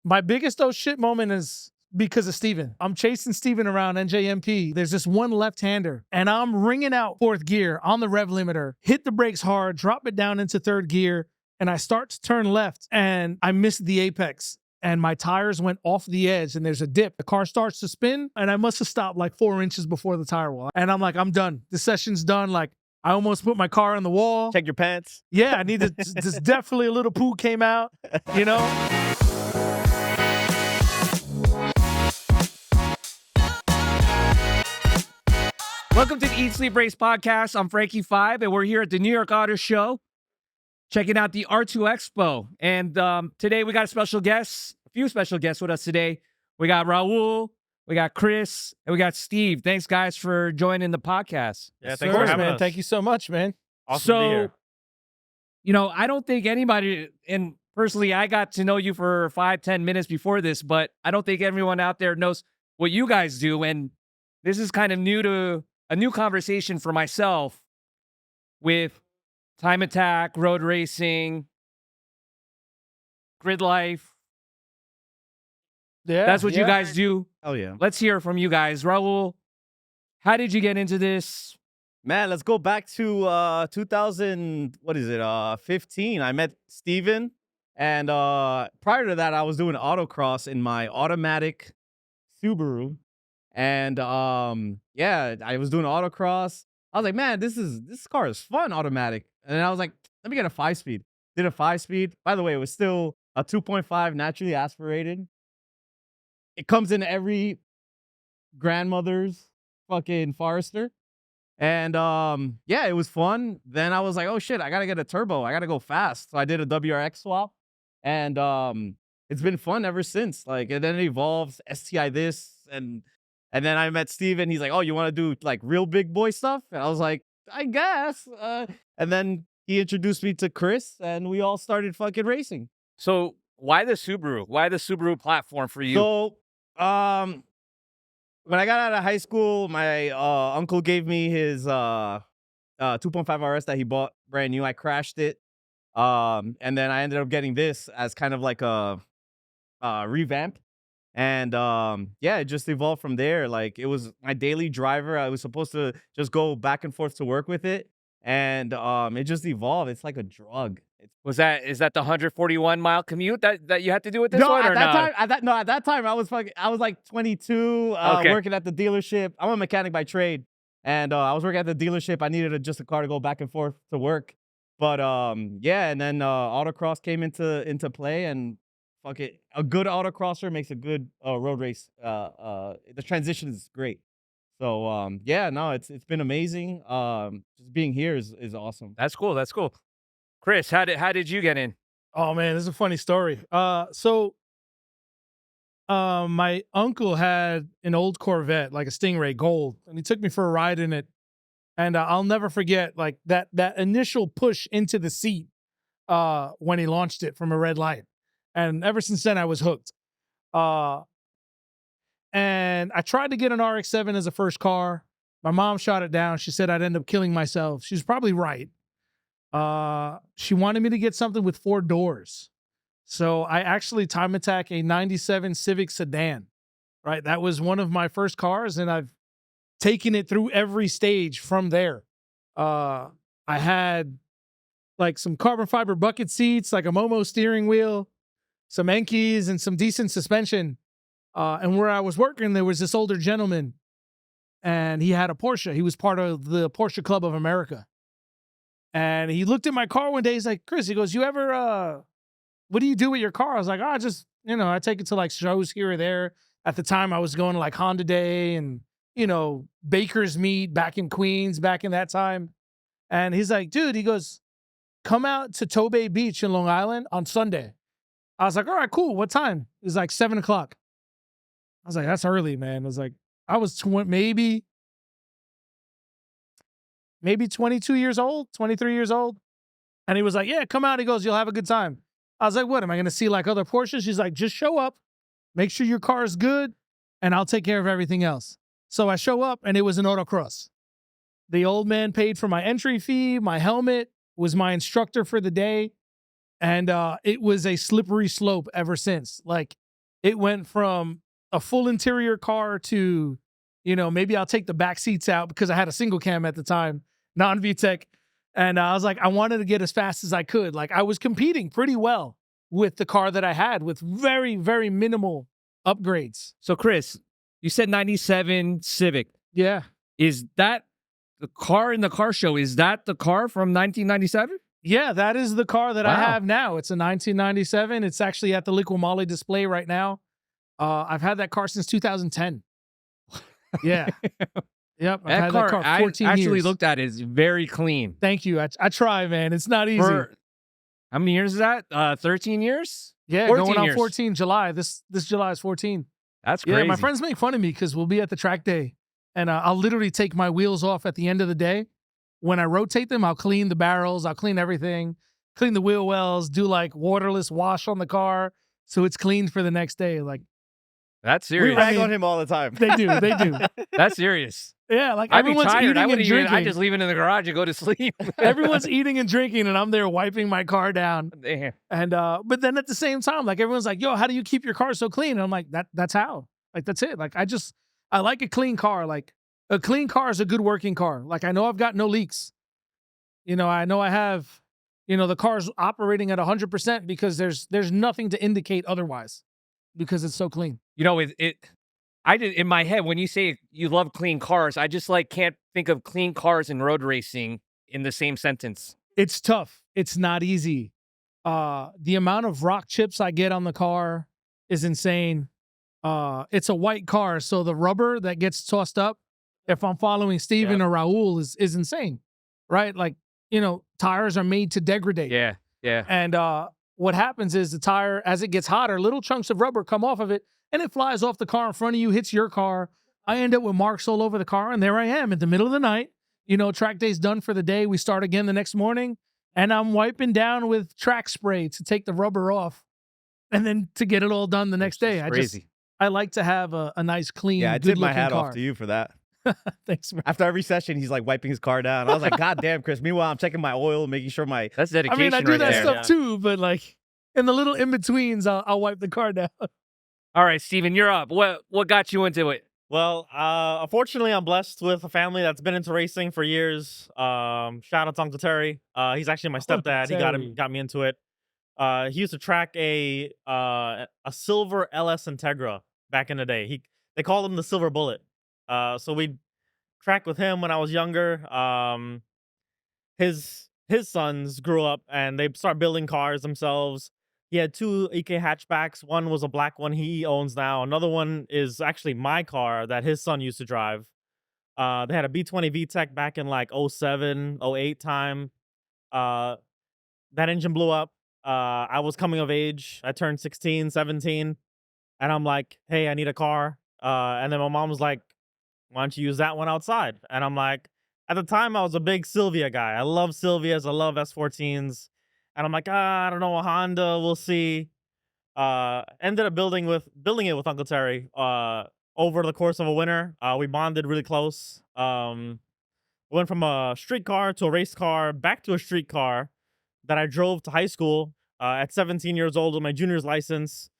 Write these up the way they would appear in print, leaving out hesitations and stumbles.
My biggest oh shit moment is because of Steven. I'm chasing Steven around NJMP. There's this one left-hander, and I'm ringing out fourth gear on the rev limiter, hit the brakes hard, drop it down into third gear, and I start to turn left, and I missed the apex. And my tires went off the edge, and there's a dip. The car starts to spin, and I must have stopped like 4 inches before the tire wall. And I'm like, I'm done. This session's done. Like, I almost put my car on the wall. Check your pants. Yeah, I needed. Just definitely a little poo came out, you know. Welcome to the Eat, Sleep, Race podcast. I'm Frankie Five, and we're here at the New York Auto Show, checking out the R2 Expo. And today we got a few special guests with us today. We got Raul, we got Chris, and we got Steve. Thanks, guys, for joining the podcast. Yeah, thanks for having man. us. Thank you so much, man. Awesome to be here. You know, I don't think anybody, and personally, I got to know you for 5-10 minutes before this, but I don't think everyone out there knows what you guys do. And this is kind of a new conversation for myself with time attack, road racing, grid life. Yeah, That's what you guys do. Oh, yeah. Let's hear from you guys. Raul, how did you get into this? Man, let's go back to 15. I met Steven. And prior to that, I was doing autocross in my automatic Subaru. And yeah, I was doing autocross. I was like, man, this car is fun, automatic. And then I was like, let me get a 5-speed. Did a 5-speed. By the way, it was still a 2.5 naturally aspirated. It comes in every grandmother's fucking Forester. And yeah, it was fun. Then I was like, oh shit, I gotta get a turbo. I gotta go fast. So I did a WRX swap. And it's been fun ever since. Like, and then it evolves, STI this, and then I met Steven. He's like, oh, you want to do like real big boy stuff? And I was like, I guess. And then he introduced me to Chris, and we all started fucking racing. So why the Subaru? Why the Subaru platform for you? So when I got out of high school, my uncle gave me his 2.5 RS that he bought brand new. I crashed it. And then I ended up getting this as kind of like a revamp. And yeah, it just evolved from there. Like, it was my daily driver. I was supposed to just go back and forth to work with it. And it just evolved. It's like a drug. Is that the 141-mile commute that you had to do with this No, one, at or that not? time, at that time, I was like 22, Okay. working at the dealership. I'm a mechanic by trade, and I was working at the dealership. I needed just a car to go back and forth to work. But yeah, and then autocross came into play, and fuck it, a good autocrosser makes a good road race. The transition is great. So yeah, no, it's been amazing. Just being here is awesome. That's cool. That's cool. Chris, how did you get in? Oh man, this is a funny story. So my uncle had an old Corvette, like a Stingray Gold, and he took me for a ride in it. And I'll never forget like that initial push into the seat when he launched it from a red light. And ever since then, I was hooked. And I tried to get an RX-7 as a first car. My mom shot it down. She said I'd end up killing myself. She's probably right. She wanted me to get something with 4 doors. So I actually time attack a 97 Civic sedan, right? That was one of my first cars, and I've taken it through every stage from there. I had like some carbon fiber bucket seats, like a Momo steering wheel, some Enkis, and some decent suspension. And where I was working, there was this older gentleman, and he had a Porsche. He was part of the Porsche Club of America. And he looked at my car one day. He's like, Chris, he goes, you ever, what do you do with your car? I was like, I just, I take it to like shows here or there. At the time, I was going to like Honda Day and, Baker's Meat back in Queens, back in that time. And he's like, dude, he goes, come out to Tobay Beach in Long Island on Sunday. I was like, all right, cool. What time? It was like 7 o'clock. I was like, that's early, man. I was like, I was maybe 22 years old, 23 years old. And he was like, yeah, come out. He goes, you'll have a good time. I was like, what? Am I going to see like other Porsches? He's like, just show up, make sure your car is good, and I'll take care of everything else. So I show up, and it was an autocross. The old man paid for my entry fee. My helmet was my instructor for the day. And it was a slippery slope ever since. Like, it went from a full interior car to, maybe I'll take the back seats out because I had a single cam at the time, non VTEC. And I was like, I wanted to get as fast as I could. Like I was competing pretty well with the car that I had with very, very minimal upgrades. So, Chris, you said 97 Civic. Yeah. Is that the car in the car show? Is that the car from 1997? Yeah, that is the car that I Wow. have now. It's a 1997. It's actually at the Liqui display right now. I've had that car since 2010. Yeah. Yep. I've had that car 14 I actually years. looked at it. It's very clean. Thank you. I try, man. It's not easy. How many years is that? 13 years? Yeah, 14 going on years. 14 July. This July is 14. That's crazy. Yeah, my friends make fun of me because we'll be at the track day, and I'll literally take my wheels off at the end of the day. When I rotate them, I'll clean the barrels, I'll clean everything, clean the wheel wells, do like waterless wash on the car so it's cleaned for the next day. Like That's We serious. rag on him all the time. they do. That's serious. Yeah, like I'd be everyone's tired. eating I and wouldn't even. drinking. I just leave it in the garage and go to sleep. Everyone's eating and drinking, and I'm there wiping my car down. Damn. And but then at the same time, like everyone's like, "Yo, how do you keep your car so clean?" And I'm like, "That's how. Like that's it. Like I like a clean car. Like a clean car is a good working car. Like I know I've got no leaks. I know I have. The car's operating at 100% because there's nothing to indicate otherwise, because it's so clean. I did in my head when you say you love clean cars, I just can't think of clean cars and road racing in the same sentence. It's tough. It's not easy. The amount of rock chips I get on the car is insane. It's a white car, so the rubber that gets tossed up, if I'm following Steven or Raul, is insane, right? Like, tires are made to degrade. Yeah. And what happens is the tire, as it gets hotter, little chunks of rubber come off of it, and it flies off the car in front of you, hits your car. I end up with marks all over the car, and there I am in the middle of the night. Track day's done for the day. We start again the next morning, and I'm wiping down with track spray to take the rubber off, and then to get it all done the next day. Crazy. I like to have a nice, clean, Yeah, I tip my good-looking hat car. off to you for that. Thanks, man. After every session, he's like wiping his car down. I was like, God damn, Chris. Meanwhile, I'm checking my oil, making sure my That's I dedication. mean, I do right that there. stuff too, but like in the little in-betweens, I'll wipe the car down. All right, Steven, you're up. What got you into it? Well, unfortunately, I'm blessed with a family that's been into racing for years. Shout out to Uncle Terry. He's actually my stepdad. Terry. He got me into it. He used to track a silver LS Integra back in the day. They called him the Silver Bullet. So we'd track with him when I was younger. His sons grew up and they started building cars themselves. He had two EK hatchbacks. One was a black one he owns now. Another one is actually my car that his son used to drive. They had a B20 VTEC back in like 07, 08 time. That engine blew up. I was coming of age. I turned 16, 17. And I'm like, hey, I need a car. And then my mom was like, why don't you use that one outside? And I'm like, at the time, I was a big Silvia guy. I love Silvias. I love S14s. And I'm like, I don't know, a Honda, we'll see. Ended up building it with Uncle Terry over the course of a winter. We bonded really close. Went from a street car to a race car, back to a street car that I drove to high school at 17 years old with my junior's license.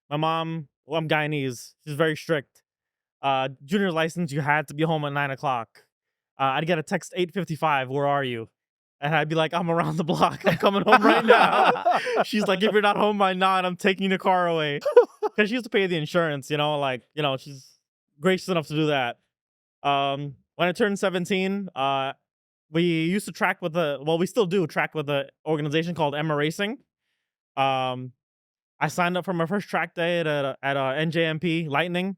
My mom, well, I'm Guyanese. She's very strict. Junior's license, you had to be home at 9 o'clock. I'd get a text 8:55, where are you? And I'd be like, I'm around the block. I'm coming home right now. She's like, if you're not home by 9, I'm taking the car away. Because she used to pay the insurance, she's gracious enough to do that. When I turned 17, we used to track we still do track with an organization called Emma Racing. I signed up for my first track day at NJMP Lightning.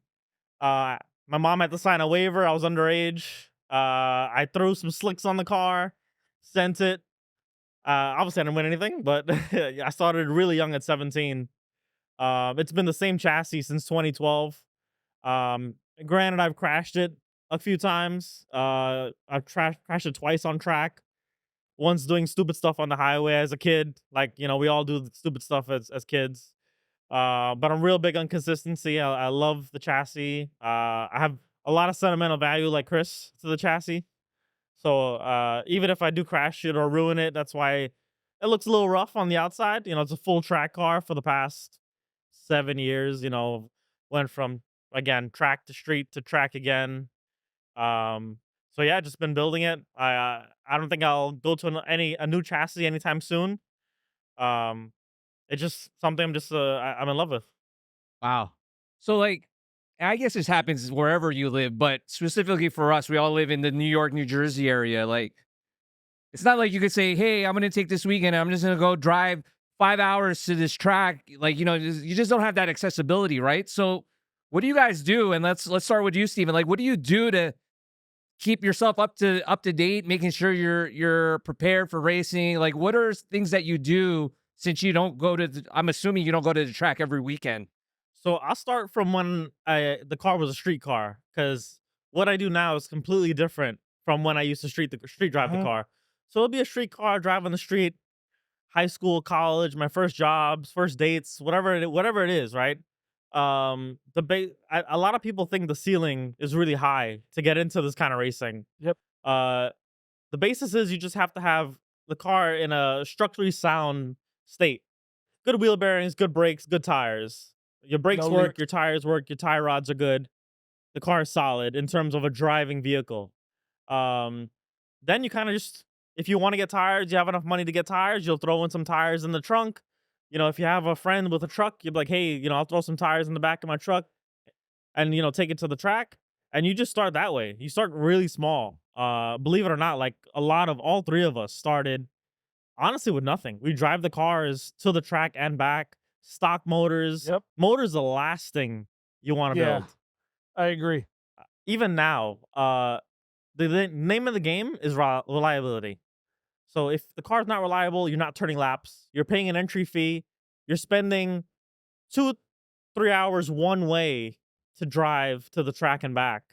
My mom had to sign a waiver. I was underage. I threw some slicks on the car. Sent it. Obviously, I didn't win anything, but I started really young at 17. It's been the same chassis since 2012. Granted, I've crashed it a few times. I've crashed it twice on track. Once doing stupid stuff on the highway as a kid. Like, we all do stupid stuff as kids. But I'm real big on consistency. I love the chassis. I have a lot of sentimental value, like Chris, to the chassis. So even if I do crash it or ruin it, that's why it looks a little rough on the outside. It's a full track car for the past 7 years. Went from again track to street to track again. So yeah, just been building it. I don't think I'll go to a new chassis anytime soon. Um, it's just something I'm in love with. Wow. So like, I guess this happens wherever you live, but specifically for us, we all live in the New York, New Jersey area. Like, it's not like you could say, "Hey, I'm going to take this weekend. I'm just going to go drive 5 hours to this track." Like, you just don't have that accessibility, right? So, what do you guys do? And let's start with you, Steven. Like, what do you do to keep yourself up to date, making sure you're prepared for racing? Like, what are things that you do since you don't go to? I'm assuming you don't go to the track every weekend. So I'll start from when the car was a street car, because what I do now is completely different from when I used to street drive the Mhm. car. So it'll be a street car driving the street, high school, college, my first jobs, first dates, whatever it is, right? A lot of people think the ceiling is really high to get into this kind of racing. Yep. Uh, the basis is you just have to have the car in a structurally sound state. Good wheel bearings, good brakes, good tires. Your brakes No work, leak. your tires work, your tie rods are good. The car is solid in terms of a driving vehicle. Um, then you kind of just, if you want to get tires, you have enough money to get tires, you'll throw in some tires in the trunk. If you have a friend with a truck, you'll be like, hey, I'll throw some tires in the back of my truck and, take it to the track. And you just start that way. You start really small. Believe it or not, like all three of us started honestly with nothing. We drive the cars to the track and back, stock motors. Yep. Motors the last thing you want to Yeah. build. I agree. Even now, the name of the game is reliability. So if the car's not reliable, you're not turning laps. You're paying an entry fee. You're spending 2-3 hours one way to drive to the track and back.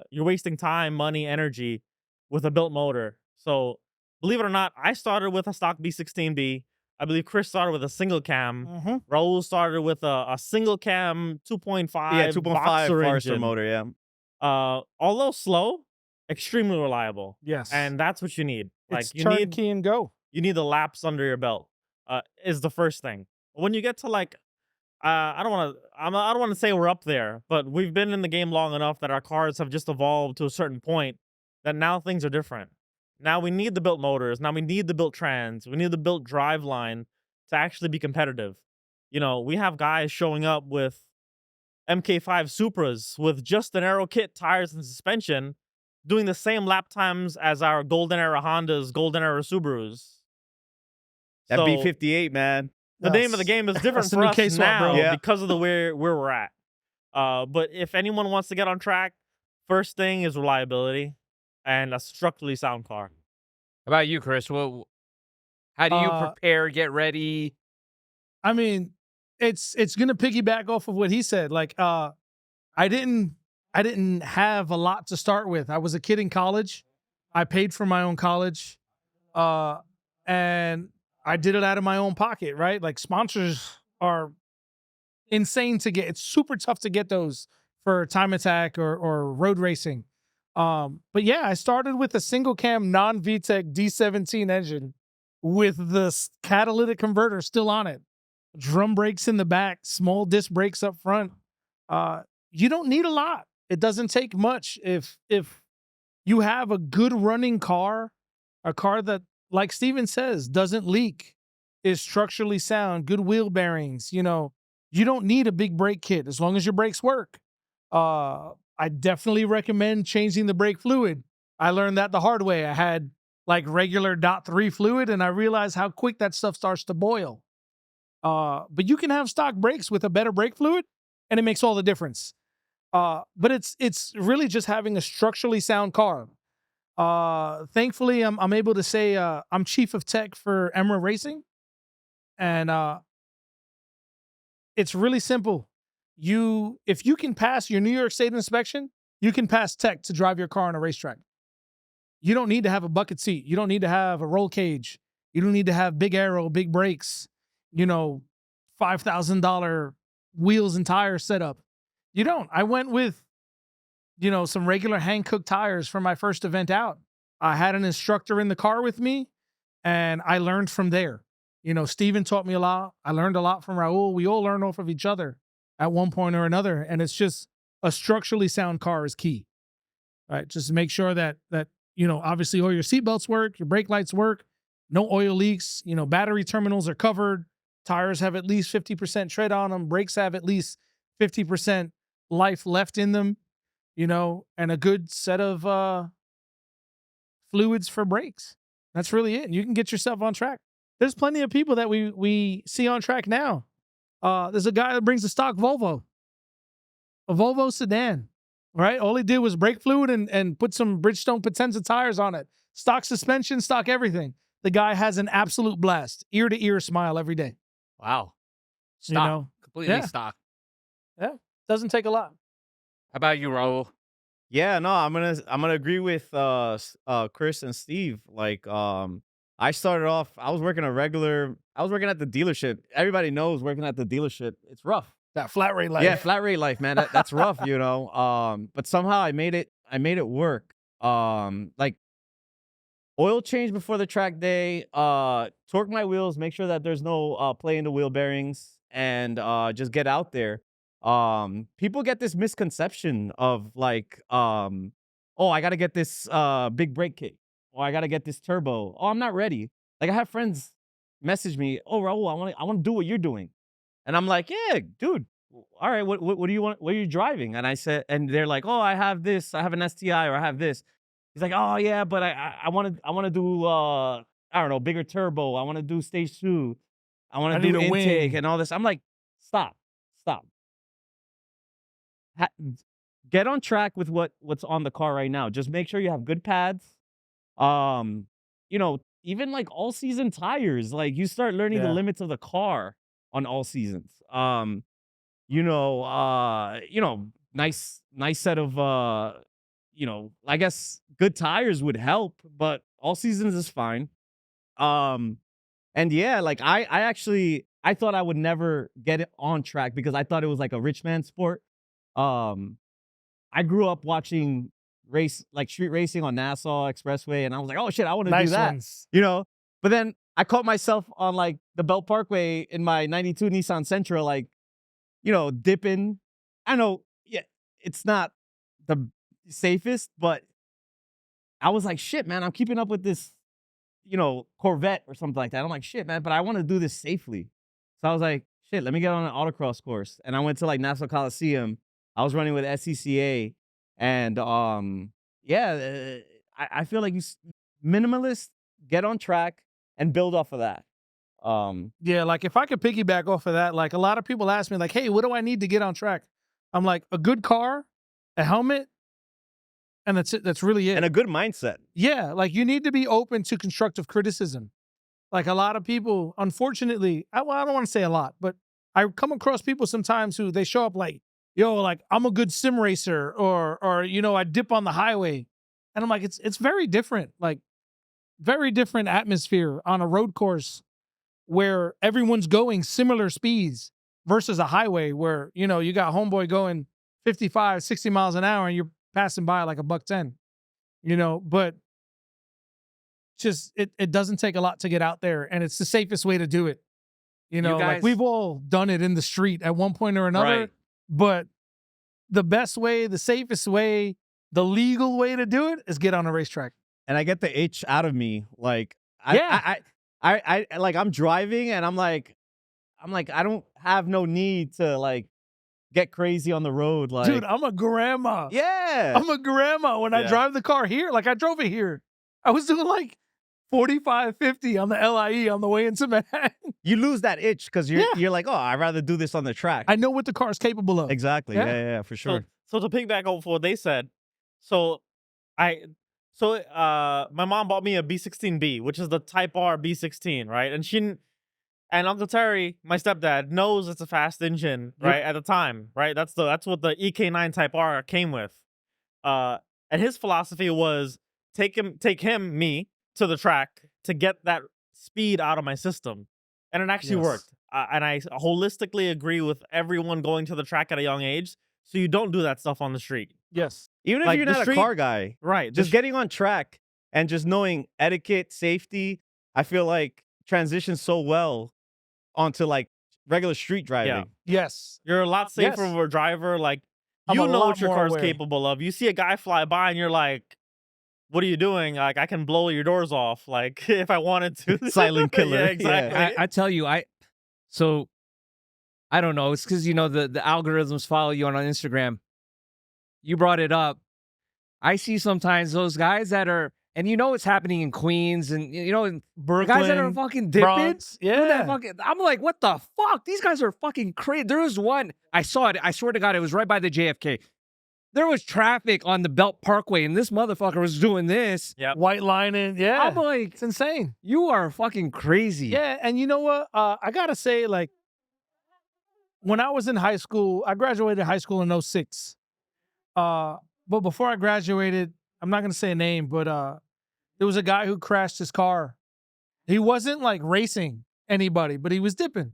You're wasting time, money, energy with a built motor. So believe it or not, I started with a stock B16B. I believe Chris started with a single cam. Mm-hmm. Raul started with a single cam 2.5 Yeah, 2.5 boxer Forester engine. motor, yeah. Although slow, extremely reliable. Yes. And that's what you need. it's you turn need key and go. you need the laps under your belt. Is the first thing. When you get to I don't want to say we're up there, but we've been in the game long enough that our cars have just evolved to a certain point that now things are different. Now we need the built motors. Now we need the built trans. We need the built drive line to actually be competitive. We have guys showing up with MK5 Supras with just an aero kit, tires, and suspension, doing the same lap times as our golden era Hondas, golden era Subarus. That So, B58, man. the name of the game is different That's the for new us K-Swap, now bro. Yeah. because of where we're at. But if anyone wants to get on track, first thing is reliability and a structurally sound car. How about you, Chris? How do you prepare, get ready? I mean, it's gonna piggyback off of what he said. Like, I didn't have a lot to start with. I was a kid in college. I paid for my own college, and I did it out of my own pocket. Right? Like, sponsors are insane to get. It's super tough to get those for time attack or road racing. But yeah, I started with a single cam non VTEC D17 engine with the catalytic converter still on it. Drum brakes in the back, small disc brakes up front. You don't need a lot. It doesn't take much. If you have a good running car, a car that, like Steven says, doesn't leak, is structurally sound, good wheel bearings, you don't need a big brake kit as long as your brakes work. I definitely recommend changing the brake fluid. I learned that the hard way. I had like regular .3 fluid, and I realized how quick that stuff starts to boil. But you can have stock brakes with a better brake fluid, and it makes all the difference. But it's really just having a structurally sound car. Thankfully, I'm able to say I'm chief of tech for Emra Racing, and it's really simple. If you can pass your New York State inspection, you can pass tech to drive your car on a racetrack. You don't need to have a bucket seat. You don't need to have a roll cage. You don't need to have big aero, big brakes, $5,000 wheels and tires set up. You don't. I went with, some regular hand-cooked tires for my first event out. I had an instructor in the car with me, and I learned from there. Steven taught me a lot. I learned a lot from Raul. We all learn off of each other at one point or another. And it's just a structurally sound car is key, right? Just make sure that obviously all your seatbelts work, your brake lights work, no oil leaks, battery terminals are covered, tires have at least 50% tread on them, brakes have at least 50% life left in them, and a good set of fluids for brakes. That's really it. You can get yourself on track. There's plenty of people that we see on track now. There's a guy that brings a stock Volvo, a Volvo sedan, right? All he did was brake fluid and put some Bridgestone Potenza tires on it. Stock suspension, stock everything. The guy has an absolute blast, ear to ear smile every day. Wow. Stock. Completely stock. Yeah. Doesn't take a lot. How about you, Raul? Yeah, no, I'm gonna agree with Chris and Steve. Like, I started off. I was working at the dealership. Everybody knows working at the dealership, it's rough. That flat rate life. Yeah, flat rate life, man. That's rough, But somehow I made it work. Like oil change before the track day. Torque my wheels. Make sure that there's no play in the wheel bearings, and just get out there. People get this misconception of like, oh, I gotta get this big brake kit, or I gotta get this turbo. Oh, I'm not ready. Like I have friends message me, oh Raul, I want to do what you're doing, and I'm like, yeah, dude. All right, what do you want? What are you driving? And I said, and they're like, oh, I have this. I have an STI, or I have this. He's like, oh yeah, but I want to do I don't know, bigger turbo. I want to do stage 2. I want to do intake and all this. I'm like, stop. Get on track with what's on the car right now. Just make sure you have good pads. Even like all season tires. Like you start learning the limits of the car on all seasons. Nice set of I guess good tires would help, but all seasons is fine. And yeah, like I thought I would never get it on track because I thought it was like a rich man sport. I grew up watching street racing on Nassau Expressway, and I was like, oh shit, I want to do that. Ones. But then I caught myself on like the Belt Parkway in my 92 Nissan Sentra, like, dipping. I know, yeah, it's not the safest, but I was like, shit, man, I'm keeping up with this, Corvette or something like that. I'm like, shit, man, but I want to do this safely. So I was like, shit, let me get on an autocross course. And I went to like Nassau Coliseum. I was running with SCCA, and I feel like minimalist, get on track and build off of that. Yeah, like if I could piggyback off of that, like a lot of people ask me like, hey, what do I need to get on track? I'm like, a good car, a helmet, and that's it. That's really it. And a good mindset. Yeah, like you need to be open to constructive criticism. Like a lot of people, unfortunately, I don't want to say a lot, but I come across people sometimes who they show up like, yo, like I'm a good sim racer, or I dip on the highway. And I'm like, it's very different, like very different atmosphere on a road course where everyone's going similar speeds versus a highway where, you got homeboy going 55, 60 miles an hour and you're passing by like $110, but just, it doesn't take a lot to get out there, and it's the safest way to do it. Like we've all done it in the street at one point or another, right. But the best way, the safest way, the legal way to do it is get on a racetrack. And I get the H out of me. Like, I like I'm driving and I'm like, I don't have no need to like get crazy on the road. Like, dude, I'm a grandma. Yeah. I'm a grandma when I drive the car here. Like I drove it here. I was doing like 45, 50 on the LIE on the way into Manhattan. You lose that itch because you're like, oh, I'd rather do this on the track. I know what the car is capable of. Exactly. Yeah, for sure. So to piggyback off what they said, my mom bought me a B16B, which is the Type R B16, right? And Uncle Terry, my stepdad, knows it's a fast engine, right? At the time, right? That's what the EK9 Type R came with. And his philosophy was take me to the track to get that speed out of my system. And it actually worked. And I holistically agree with everyone going to the track at a young age, so you don't do that stuff on the street. Yes. Even if you're not a car guy. Right. Just getting on track and just knowing etiquette, safety, I feel like transition so well onto like regular street driving. Yes. You're a lot safer Yes. of a driver. Like, I'm you a know lot what your more car's aware. capable of. You see a guy fly by and you're like, what are you doing? Like, I can blow your doors off, like, if I wanted to. Silent killer. Yeah, Yeah. exactly. I tell you, so I don't know. It's because, the algorithms follow you on Instagram. You brought it up. I see sometimes those guys that are, and it's happening in Queens and, in Brooklyn, guys that are fucking dipping. Bronx. doing that Yeah. I'm like, what the fuck? These guys are fucking crazy. There was one, I saw it. I swear to God, it was right by the JFK. There was traffic on the Belt Parkway, and this motherfucker was doing this. Yep. White lining. Yeah. I'm like, It's insane. you are fucking crazy. Yeah. And you know what? I got to say, like, when I was in high school, I graduated high school in 06. But before I graduated, I'm not going to say a name, but there was a guy who crashed his car. He wasn't like racing anybody, but he was dipping.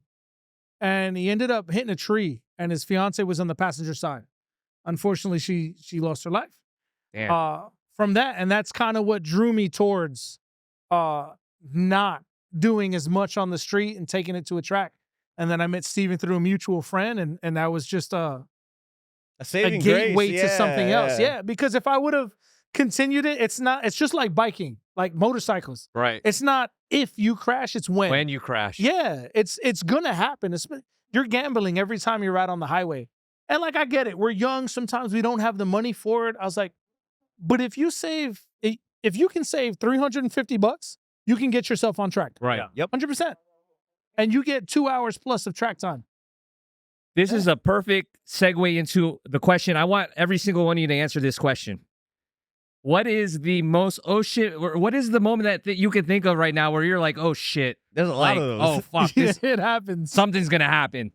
And he ended up hitting a tree, and his fiance was on the passenger side. Unfortunately, she lost her life. Damn. From that, and that's kind of what drew me towards not doing as much on the street and taking it to a track. And then I met Steven through a mutual friend, and that was just A a saving gateway grace. to something else. Yeah, because if I would have continued it, it's just like biking, like motorcycles. Right. It's not if you crash, it's when. When you crash. Yeah, it's gonna happen. You're gambling every time you're out on the highway. And like, I get it. We're young. Sometimes we don't have the money for it. I was like, but if you can save $350, you can get yourself on track. Right. Yeah. Yep. 100%. And you get 2 hours plus of track time. This is a perfect segue into the question. I want every single one of you to answer this question. What is the most, oh shit, or what is the moment that you can think of right now where you're like, oh shit, There's a like, lot of those. oh fuck, this, It happens. something's gonna happen.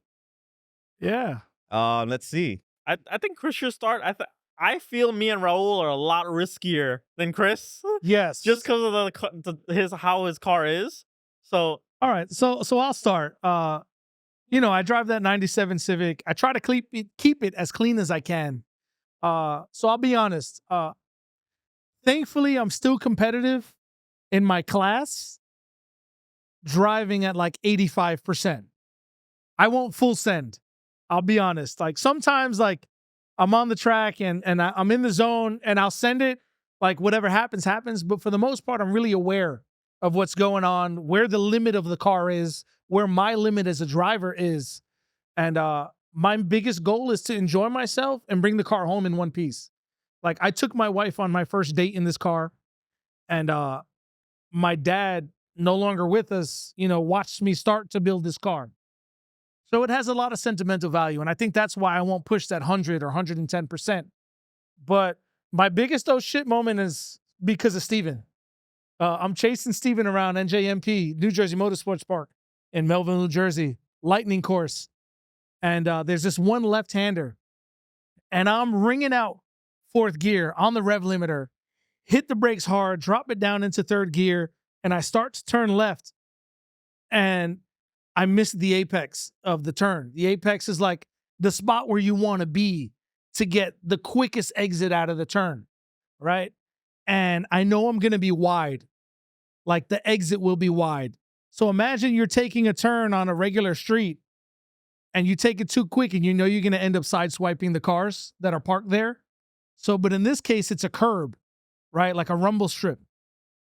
Yeah. Let's see. I think Chris should start. I feel me and Raul are a lot riskier than Chris, Yes. just because of how his car is. So All right. So I'll start. I drive that 97 Civic. I try to keep it as clean as I can. So I'll be honest. Thankfully, I'm still competitive in my class, driving at like 85%. I won't full send. I'll be honest. Like sometimes, like I'm on the track and I'm in the zone and I'll send it. Like whatever happens, happens. But for the most part, I'm really aware of what's going on, where the limit of the car is, where my limit as a driver is. And my biggest goal is to enjoy myself and bring the car home in one piece. Like I took my wife on my first date in this car, and my dad, no longer with us, watched me start to build this car. So it has a lot of sentimental value. And I think that's why I won't push that 100 or 110%. But my biggest oh shit moment is because of Steven. I'm chasing Steven around NJMP, New Jersey Motorsports Park in Melville, New Jersey, lightning course. And there's this one left-hander. And I'm ringing out fourth gear on the rev limiter, hit the brakes hard, drop it down into third gear, and I start to turn left. And I missed the apex of the turn. The apex is like the spot where you want to be to get the quickest exit out of the turn, right? And I know I'm going to be wide. Like the exit will be wide. So imagine you're taking a turn on a regular street and you take it too quick and you know you're going to end up sideswiping the cars that are parked there. So, but in this case, it's a curb, right? Like a rumble strip.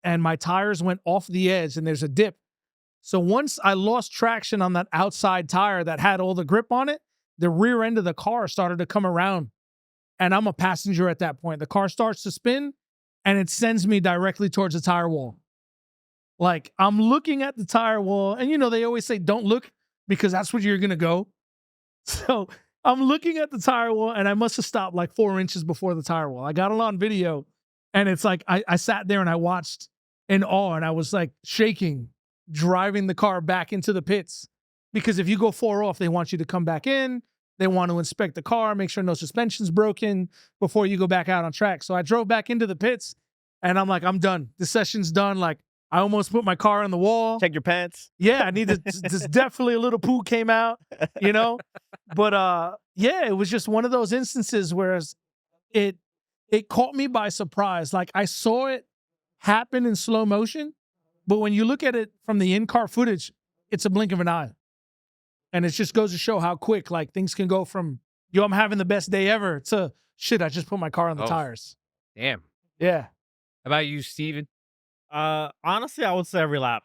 And my tires went off the edge and there's a dip. So once I lost traction on that outside tire that had all the grip on it, the rear end of the car started to come around. And I'm a passenger at that point. The car starts to spin and it sends me directly towards the tire wall. Like I'm looking at the tire wall and they always say, don't look because that's where you're going to go. So I'm looking at the tire wall and I must have stopped like 4 inches before the tire wall. I got it on video and it's like, I sat there and I watched in awe and I was like shaking, driving the car back into the pits. Because if you go 4 off, they want you to come back in. They want to inspect the car, make sure no suspension's broken before you go back out on track. So I drove back into the pits and I'm like, I'm done. The session's done. Like I almost put my car on the wall. Check your pants. Yeah, I need to, just definitely a little poo came out, But yeah, it was just one of those instances where it caught me by surprise. Like I saw it happen in slow motion But when you look at it from the in-car footage, it's a blink of an eye. And it just goes to show how quick like things can go from, yo, I'm having the best day ever, to shit, I just put my car on the Oh. tires. Damn. Yeah. How about you, Steven? Honestly, I would say every lap.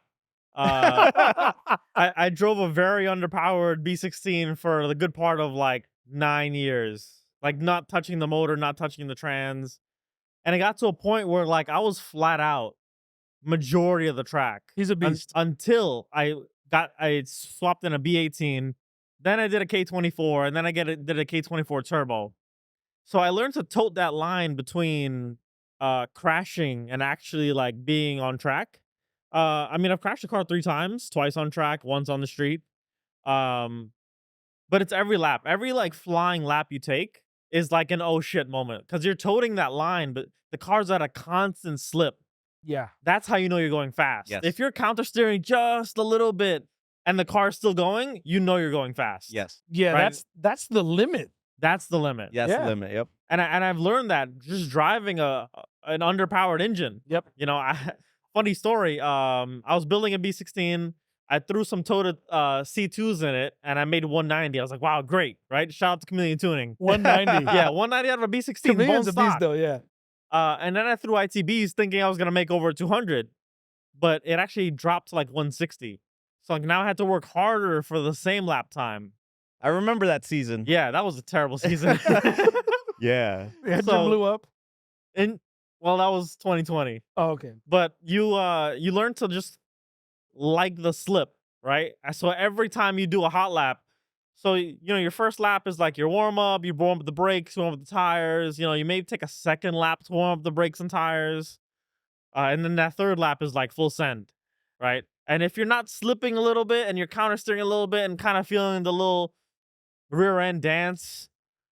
I drove a very underpowered B16 for the good part of like 9 years, like not touching the motor, not touching the trans, and it got to a point where like I was flat out majority of the track. He's a beast. Until I swapped in a B18, then I did a K24, and then I did a K24 turbo. So I learned to tote that line between crashing and actually like being on track. I mean, I've crashed a car 3 times, twice on track, once on the street. But it's every lap. Every like flying lap you take is like an oh shit moment, because you're toting that line, but the car's at a constant slip. Yeah. That's how you know you're going fast. Yes. If you're counter steering just a little bit and the car's still going, you know you're going fast. Yes. Yeah, Right. that's the limit. That's the limit. Yes. Yeah. The limit. Yep. And I've learned that just driving an underpowered engine. Yep. You know, funny story. I was building a B16. I threw some toted C2s in it, and I made 190. I was like, wow, great, right? Shout out to Chameleon Tuning. 190. Yeah, 190 out of a B16. Chameleon's bone a beast stock. though, yeah. And then I threw ITBs thinking I was gonna make over 200, but it actually dropped to like 160. So like now I had to work harder for the same lap time. I remember that season. Yeah, that was a terrible season. Yeah. The engine So- blew up. And well, that was 2020. Oh, okay. But you learn to just like the slip, right? So every time you do a hot lap, so you know your first lap is like your warm up, you warm up the brakes, warm up the tires. You know, you may take a second lap to warm up the brakes and tires, and then that third lap is like full send, right? And if you're not slipping a little bit and you're counter steering a little bit and kind of feeling the little rear end dance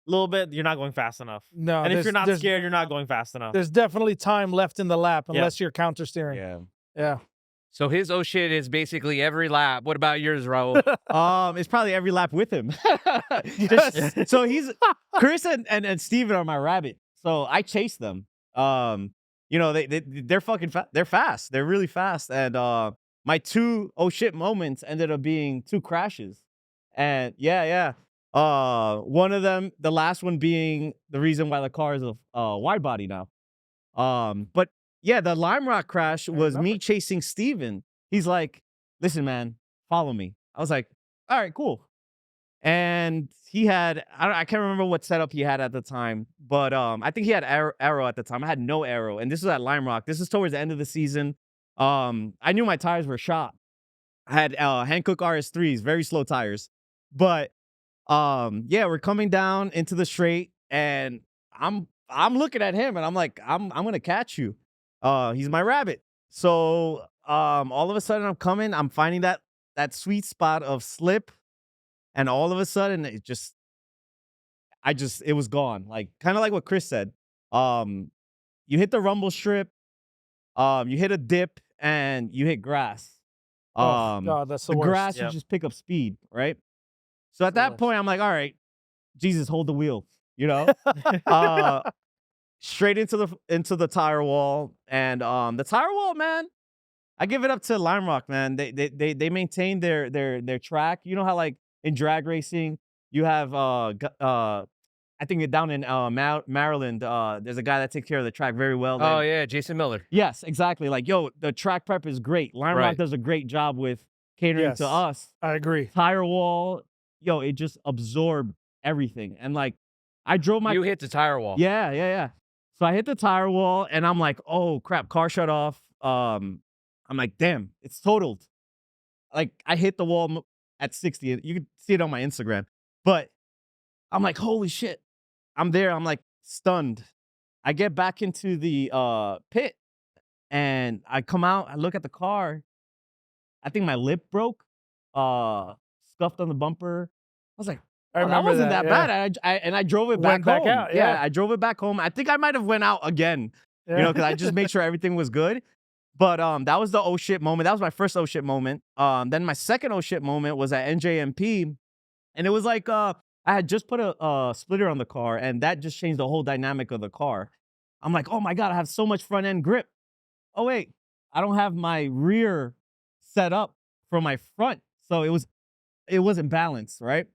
a little bit, you're not going fast enough. No. And if you're not there's- scared, you're not going fast enough. There's definitely time left in the lap Yeah. unless you're counter steering. Yeah. Yeah. So his oh shit is basically every lap. What about yours, Raul? It's probably every lap with him. Yes. So he's Chris and Steven are my rabbit. So I chase them. You know, they're fucking they're fast. They're really fast. And my 2 oh shit moments ended up being 2 crashes. And yeah. One of them, the last one being the reason why the car is a wide body now. But yeah, the Lime Rock crash was me chasing Steven. He's like, listen, man, follow me. I was like, all right, cool. And he had, I can't remember what setup he had at the time, but I think he had arrow at the time. I had no arrow. And this was at Lime Rock. This is towards the end of the season. I knew my tires were shot. I had Hankook RS3s, very slow tires. But yeah, we're coming down into the straight, and I'm looking at him, and I'm like, I'm gonna catch you. He's my rabbit. So all of a sudden I'm finding that sweet spot of slip, and all of a sudden it was gone. Like kind of like what Chris said. You hit the rumble strip, you hit a dip, and you hit grass. Oh, God, that's the worst. grass, Yep. you just pick up speed, right? So at the that worst. point, I'm like, all right, Jesus, hold the wheel, you know? Straight into the tire wall. And the tire wall, man, I give it up to Lime Rock, man. They maintain their track. You know how like in drag racing, you have I think you're down in Maryland. There's a guy that takes care of the track very well. Oh yeah, Jason Miller. Yes, exactly. Like, yo, the track prep is great. Lime Rock Right. does a great job with catering Yes. to us. I agree. Tire wall, yo, it just absorbed everything. And like, I drove my You hit the tire wall. yeah. So I hit the tire wall, and I'm like, oh crap, car shut off. I'm like, damn, it's totaled. Like, I hit the wall at 60. You can see it on my Instagram. But I'm like, holy shit. I'm there. I'm like stunned. I get back into the pit, and I come out. I look at the car. I think my lip broke. Scuffed on the bumper. I was like, I oh, remember that wasn't that yeah. bad. And I drove it Went back back home. out, yeah. I drove it back home. I think I might have went out again, Yeah. you know, because I just made sure everything was good. But that was the oh shit moment. That was my first oh shit moment. Then my second oh shit moment was at NJMP, and it was like I had just put a splitter on the car, and that just changed the whole dynamic of the car. I'm like, oh my God, I have so much front end grip. Oh wait, I don't have my rear set up for my front, so it wasn't balanced, right?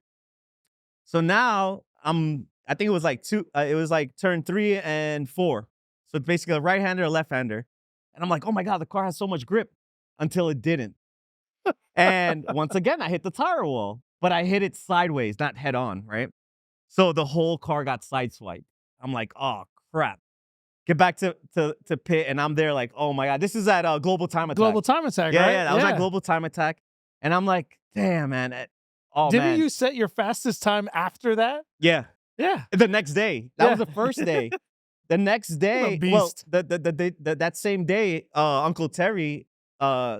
So now I think it was like it was like turn 3 and 4. So it's basically a right-hander, a left-hander. And I'm like, oh my God, the car has so much grip until it didn't. And once again, I hit the tire wall, but I hit it sideways, not head on, right? So the whole car got sideswiped. I'm like, oh crap. Get back to pit, and I'm there like, oh my God. This is at Global Time Attack. Global Time Attack, Yeah, right? yeah, that was at Global Time Attack. And I'm like, damn, man. Oh, Didn't man. you set your fastest time after that? Yeah. Yeah. The next day. That was the first day. The next day, well, beast. that same day, Uncle Terry,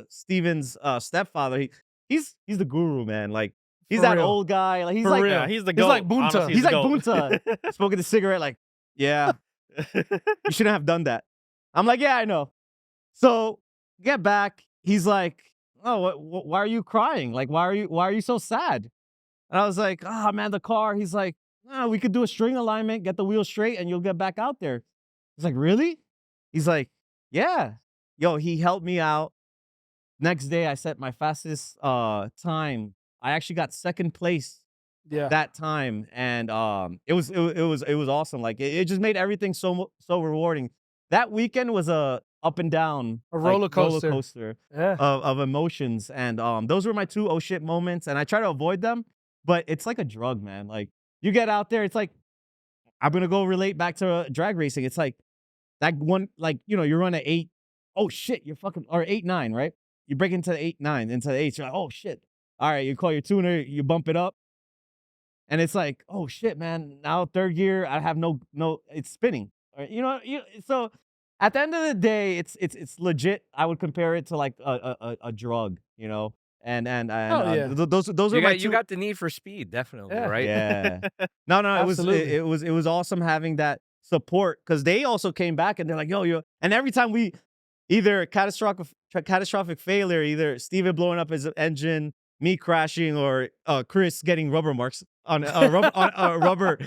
Steven's stepfather, he's the guru, man. Like he's For that real. old guy. Like he's For like real. Yeah, he's the He's goat. like Bunta. Honestly, he's the like goat. Bunta. Smoking a cigarette, like, yeah, you shouldn't have done that. I'm like, yeah, I know. So get back. He's like, oh, why are you crying? Like, why are you so sad? And I was like, oh man, the car. He's like, oh, we could do a string alignment, get the wheel straight, and you'll get back out there. I was like, really? He's like, yeah. Yo, he helped me out. Next day, I set my fastest time. I actually got second place Yeah. that time, and it was awesome. Like it just made everything so rewarding. That weekend was a up and down, A like, roller coaster. Yeah. of emotions, and those were my 2 oh shit moments, and I try to avoid them, but it's like a drug, man. Like you get out there, it's like I'm gonna go relate back to drag racing. It's like that one, like you run at 8. Oh shit, you're fucking or 8-9, right? You break into 8-9, into 8. You're like, oh shit. All right, you call your tuner, you bump it up, and it's like, oh shit, man. Now third gear, I have no, it's spinning. So at the end of the day, it's legit. I would compare it to like a drug, and yeah. those are You my got, you got the need for speed, definitely, Yeah. right? yeah. No, Absolutely. it was awesome having that support, because they also came back and they're like, yo, and every time we either catastrophic failure, either Steven blowing up his engine, me crashing, or Chris getting rubber marks on rubber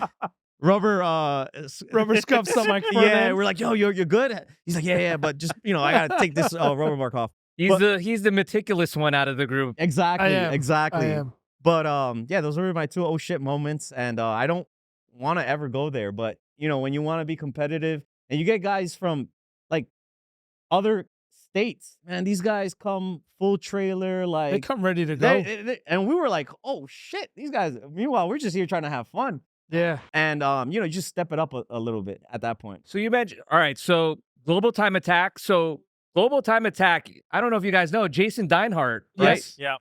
Scuffs on my front yeah, end. we're like, yo, you're good. He's like, yeah, but just I gotta take this rubber mark off. He's the meticulous one out of the group. Exactly, I exactly. am. But yeah, those were my 2 oh shit moments, and I don't want to ever go there. But when you want to be competitive, and you get guys from like other states, man, these guys come full trailer, like They come ready to go. and we were like, oh shit, these guys. Meanwhile, we're just here trying to have fun, Yeah. and you just step it up a little bit at that point. So you mentioned, all right, so Global Time Attack. So Global Time Attack, I don't know if you guys know, Jason Deinhardt, right? Yes. Yeah.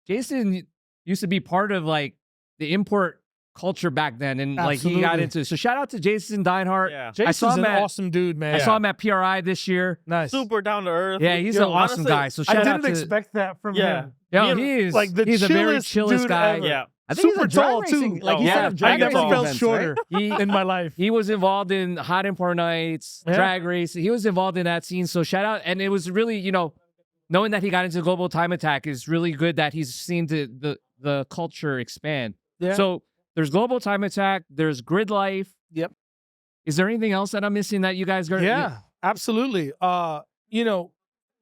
Jason used to be part of like the import culture back then, and like he got Absolutely. into. So shout out to Jason Deinhardt. Yeah. Jason's saw him an at- awesome dude, man. I saw him at PRI this year. Nice. Super down to earth. Yeah, he's Yo, an awesome honestly, guy. So I shout out didn't to expect that from Yeah. him. Yo, He- he is like the he's a very chillest chillest dude guy. ever. Yeah. I think Super he's a drag tall, racing, too. like he's Yeah, at a I drag I never racing felt events, shorter He in my life. he was involved in Hot Import Nights, Yeah. drag racing. He was involved in that scene. So shout out, and it was really knowing that he got into Global Time Attack is really good. That he's seen the culture expand. Yeah. So there's Global Time Attack. There's Grid Life. Yep. Is there anything else that I'm missing that you guys got? Yeah, absolutely.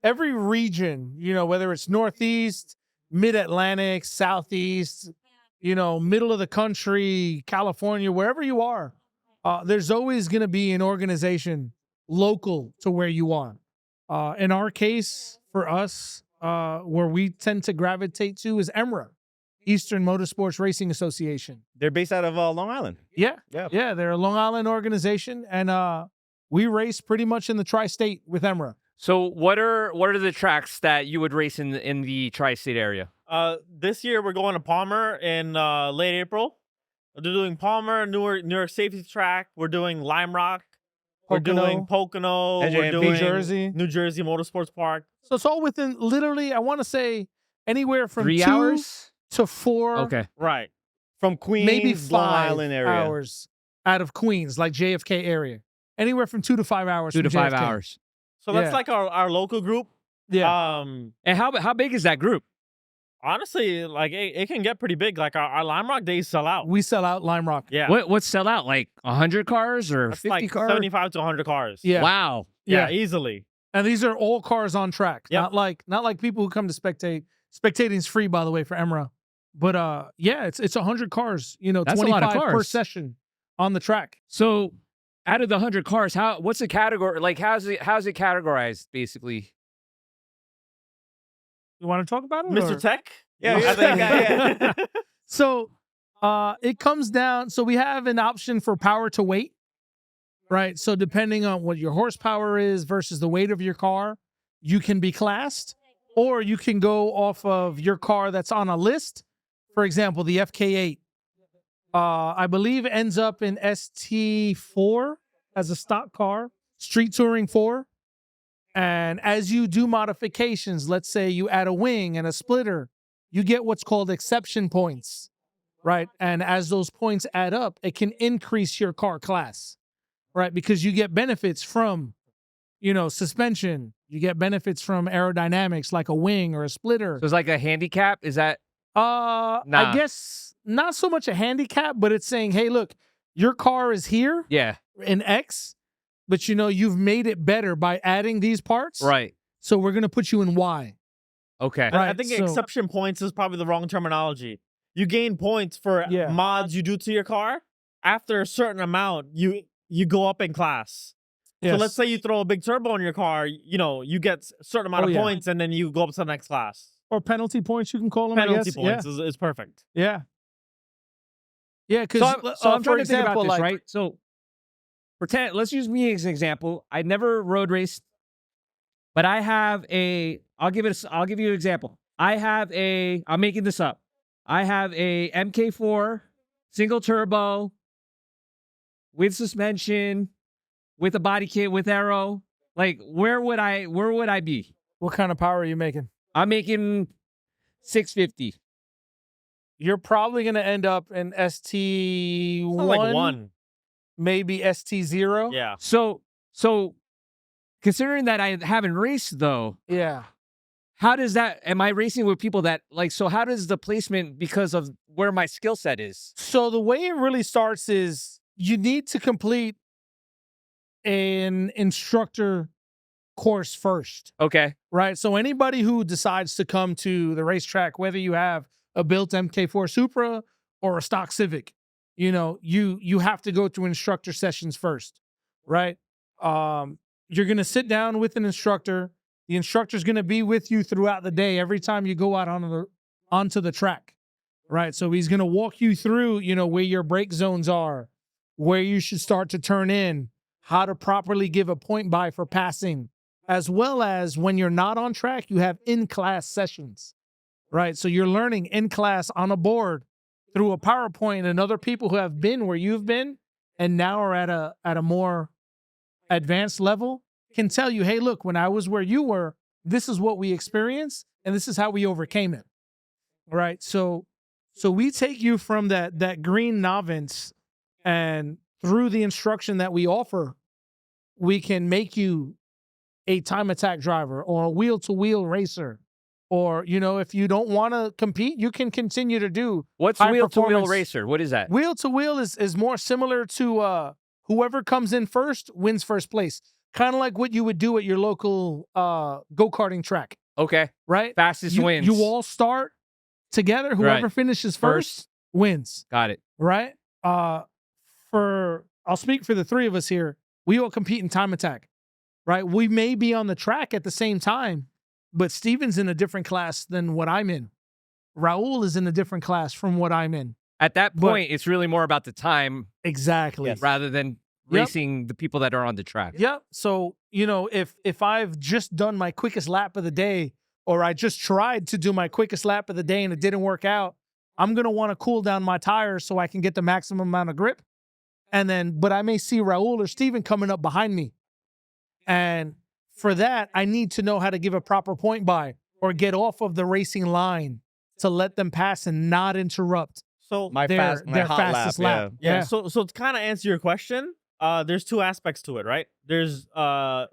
Every region, whether it's Northeast, Mid-Atlantic, Southeast, middle of the country, California, wherever you are, there's always going to be an organization local to where you are. In our case, for us, where we tend to gravitate to is EMRA, Eastern Motorsports Racing Association. They're based out of Long Island. Yeah. Yeah. Yeah, they're a Long Island organization, and we race pretty much in the tri-state with EMRA. So what are the tracks that you would race in the tri-state area? This year we're going to Palmer in late April. We're doing Palmer, New York Safety Track. We're doing Lime Rock. We're doing Pocono. We're NJMP. doing New Jersey. New Jersey Motorsports Park. So it's all within literally, I want to say, anywhere from 3 2 hours? to 4, Okay. Right. From Queens, maybe Long 5 Island area. hours out of Queens, like JFK area. Anywhere from 2 to 5 hours. 2 to from 5 JFK. hours. So that's Yeah. like our local group. Yeah. And how big is that group? Honestly, like it can get pretty big. Like our Lime Rock days sell out. We sell out Lime Rock. Yeah. What's sell out? Like 100 cars or That's 50 like cars? 75 to 100 cars. Yeah. Wow. Yeah, easily. And these are all cars on track. Yep. Not like people who come to spectate. Spectating's free, by the way, for Emra. But yeah, it's 100 cars. That's a lot of 25 per cars. session on the track. So, out of the 100 cars, what's the category? Like, how's it categorized, basically? You want to talk about it, Mr. or? Tech? Yeah, I think, yeah. So it comes down. So we have an option for power to weight, right? So depending on what your horsepower is versus the weight of your car, you can be classed, or you can go off of your car that's on a list. For example, the FK8, I believe ends up in ST4 as a stock car, street touring 4. And as you do modifications, let's say you add a wing and a splitter, you get what's called exception points, right? And as those points add up, it can increase your car class, right? Because you get benefits from, suspension. You get benefits from aerodynamics like a wing or a splitter. So it's like a handicap? Is that? I Nah. guess not so much a handicap, but it's saying, hey, look, your car is here Yeah. in X, but you've made it better by adding these parts. Right. So we're going to put you in Y. Okay. I Right, think so- exception points is probably the wrong terminology. You gain points for Yeah. mods you do to your car. After a certain amount, you go up in class. So let's say you throw a big turbo in your car, you get a certain amount of yeah. points, and then you go up to the next class. Or penalty points, you can call them. I Penalty guess. points is perfect. Yeah. Yeah, because So I'm trying for to think about example, this, right? So pretend, let's use me as an example. I never road raced, but I have I'll give you an example. I'm making this up. I have a MK4 single turbo with suspension, with a body kit, with aero. Like, where would I be? What kind of power are you making? I'm making 650. You're probably going to end up in ST1, Like one. maybe ST0. Yeah. So considering that I haven't raced though, Yeah. how does that, am I racing with people that so how does the placement, because of where my skill set is? So the way it really starts is you need to complete an instructor course first, Okay. right? So anybody who decides to come to the racetrack, whether you have a built MK4 Supra or a stock Civic, you have to go through instructor sessions first, right? You're going to sit down with an instructor. The instructor's going to be with you throughout the day every time you go out onto the track, right? So he's going to walk you through, where your brake zones are, where you should start to turn in, how to properly give a point by for passing, as well as when you're not on track, you have in-class sessions, right? So you're learning in class on a board through a PowerPoint, and other people who have been where you've been and now are at a more advanced level can tell you, hey, look, when I was where you were, this is what we experienced and this is how we overcame it. Right? So we take you from that green novice, and through the instruction that we offer, we can make you a time attack driver or a wheel-to-wheel racer. Or, if you don't want to compete, you can continue to do What's high wheel-to-wheel performance. racer? What is that? Wheel-to-wheel is more similar to whoever comes in first wins first place. Kind of like what you would do at your local go-karting track, Okay. right? Fastest wins. You all start together. Whoever Right. finishes first wins, Got it. right? I'll speak for the three of us here. We all compete in time attack, right? We may be on the track at the same time, but Steven's in a different class than what I'm in. Raul is in a different class from what I'm in. At that But- point, it's really more about the time Exactly. rather than Yep. racing the people that are on the track. Yep. So, if I've just done my quickest lap of the day, or I just tried to do my quickest lap of the day and it didn't work out, I'm going to want to cool down my tires so I can get the maximum amount of grip. But I may see Raul or Steven coming up behind me. And for that, I need to know how to give a proper point by or get off of the racing line to let them pass and not interrupt So My their hot fastest lap. yeah. So to kind of answer your question, there's two aspects to it, right? There's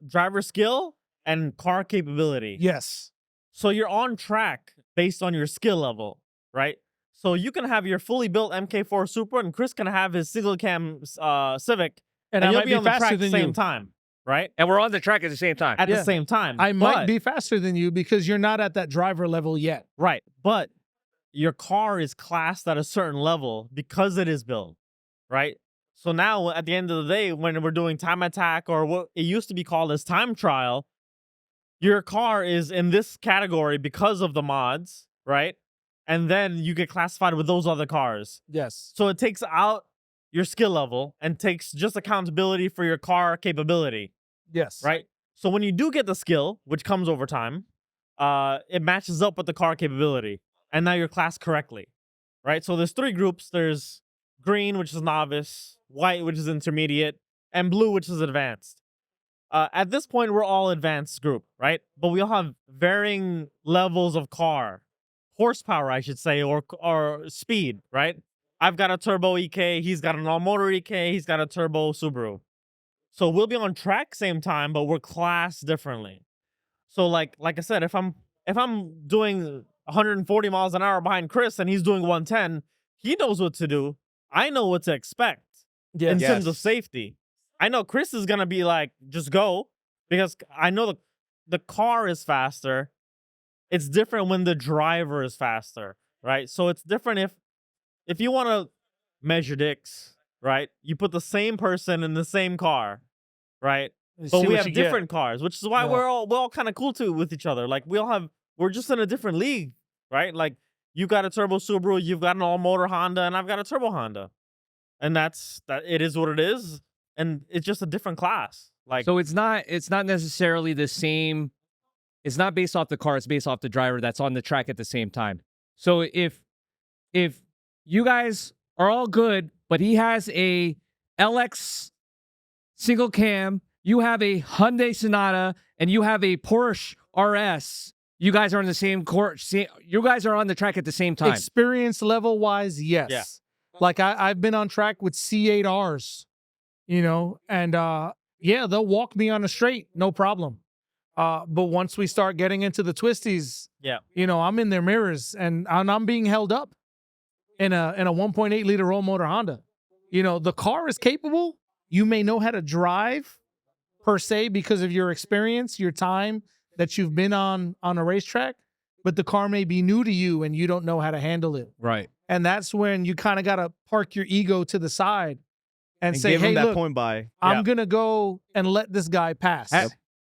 driver skill and car capability. Yes. So you're on track based on your skill level, right? So you can have your fully built MK4 Supra, and Chris can have his single cam Civic, And I you'll might be be on the track faster at the than same you. time. right? And we're on the track at the same time. At Yeah. the same time. I might But- be faster than you because you're not at that driver level yet. Right. But your car is classed at a certain level because it is built, right? So now at the end of the day, when we're doing time attack or what it used to be called as time trial, your car is in this category because of the mods, right? And then you get classified with those other cars. Yes. So it takes out your skill level and takes just accountability for your car capability, Yes. right? So when you do get the skill, which comes over time, it matches up with the car capability. And now you're classed correctly, right? So there's 3 groups. There's green, which is novice, white, which is intermediate, and blue, which is advanced. At this point, we're all advanced group, right? But we all have varying levels of car, horsepower, I should say, or speed, right? I've got a turbo EK, he's got an all-motor EK, he's got a turbo Subaru. So we'll be on track same time, but we're classed differently. So like I said, if I'm doing 140 miles an hour behind Chris and he's doing 110, he knows what to do. I know what to expect in terms of safety. I know Chris is gonna be like, just go, because I know the car is faster. It's different when the driver is faster, right? So it's different if you want to measure dicks, right? You put the same person in the same car, right? But we have different cars, which is why Yeah. we're all kind of cool too with each other. Like we're just in a different league, right? Like you got a turbo Subaru, you've got an all motor Honda, and I've got a turbo Honda, and that it is what it is, and it's just a different class. Like So it's not necessarily the same. It's not based off the car. It's based off the driver that's on the track at the same time. So if you guys are all good, but he has a LX single cam, you have a Hyundai Sonata, and you have a Porsche RS, you guys are on the same course. You guys are on the track at the same time. Experience level wise, yes. Yeah. Like I've been on track with C8Rs, and yeah, they'll walk me on a straight, no problem. But once we start getting into the twisties, Yeah. I'm in their mirrors and I'm being held up in a 1.8 liter roll motor Honda. The car is capable. You may know how to drive per se because of your experience, your time that you've been on a racetrack, but the car may be new to you and you don't know how to handle it. Right. And that's when you kind of got to park your ego to the side and say, give hey, him that look, point by. I'm going to go and let this guy pass.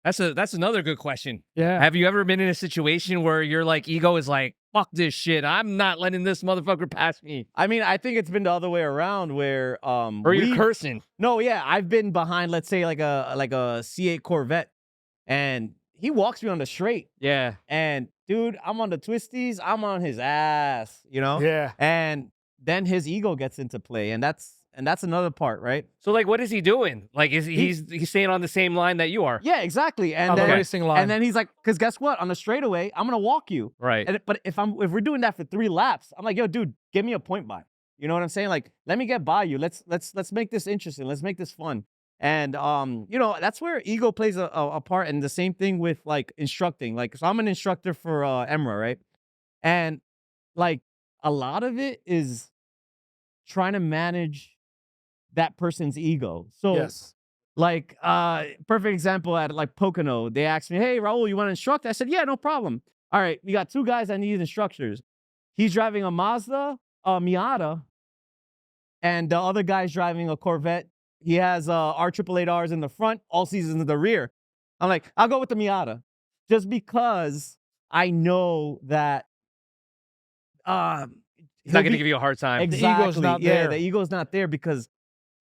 That's another good question. Yeah. Have you ever been in a situation where your ego is like, fuck this shit, I'm not letting this motherfucker pass me? I mean, I think it's been the other way around where Or you're cursing. No, yeah, I've been behind, let's say like a C8 Corvette, and he walks me on the straight, Yeah. and dude, I'm on the twisties, I'm on his ass, Yeah. and then his ego gets into play, and that's another part, right? So what is he doing? Like he's staying on the same line that you are. Yeah, exactly. And On the then racing line. and then he's like, because guess what? On the straightaway, I'm gonna walk you. Right. But if we're doing that for 3 laps, I'm like, yo, dude, give me a point by. You know what I'm saying? Like, let me get by you. Let's make this interesting. Let's make this fun. And that's where ego plays a part. And the same thing with like instructing. Like, so I'm an instructor for Emra, right? And like a lot of it is trying to manage that person's ego. So Yes. like perfect example at like Pocono, they asked me, hey Raul, you want to instruct? I said, yeah, no problem. All right, we got 2 guys that need instructors. He's driving a Mazda, a Miata, and the other guy's driving a Corvette. He has R888Rs in the front, all seasons in the rear. I'm like, I'll go with the Miata, just because I know that He's not going to give you a hard time. exactly. ego's not yeah, there. the ego's not there because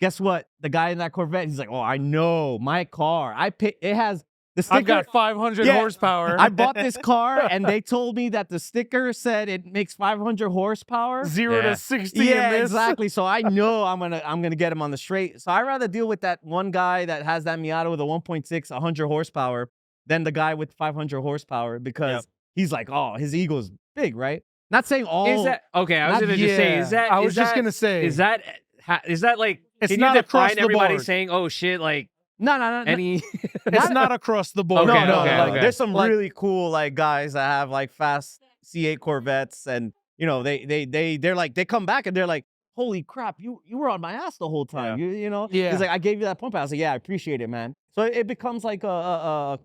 guess what? The guy in that Corvette, he's like, oh, I know my car. It has the sticker. I've got 500 Yeah. horsepower. I bought this car and they told me that the sticker said it makes 500 horsepower. 0 Yeah. to 60 Yeah, in this. exactly. So I know I'm gonna get him on the straight. So I'd rather deal with that one guy that has that Miata with a 1.6, 100 horsepower than the guy with 500 horsepower because he's like, oh, his ego's big, right? Not saying all. Is that okay? I was Not- going to just say, is that? I was is just that- going to say. Is that like? It's can not you across define the everybody board. saying, "Oh shit"? Like no. any? It's not across the board. Okay, no. okay, Like, okay. there's some Like- really cool like guys that have like fast C8 Corvettes, and they're like they come back and they're like, holy crap, you were on my ass the whole time. Yeah. You know. Yeah. He's like, I gave you that pump. I was like, yeah, I appreciate it, man. So it becomes like a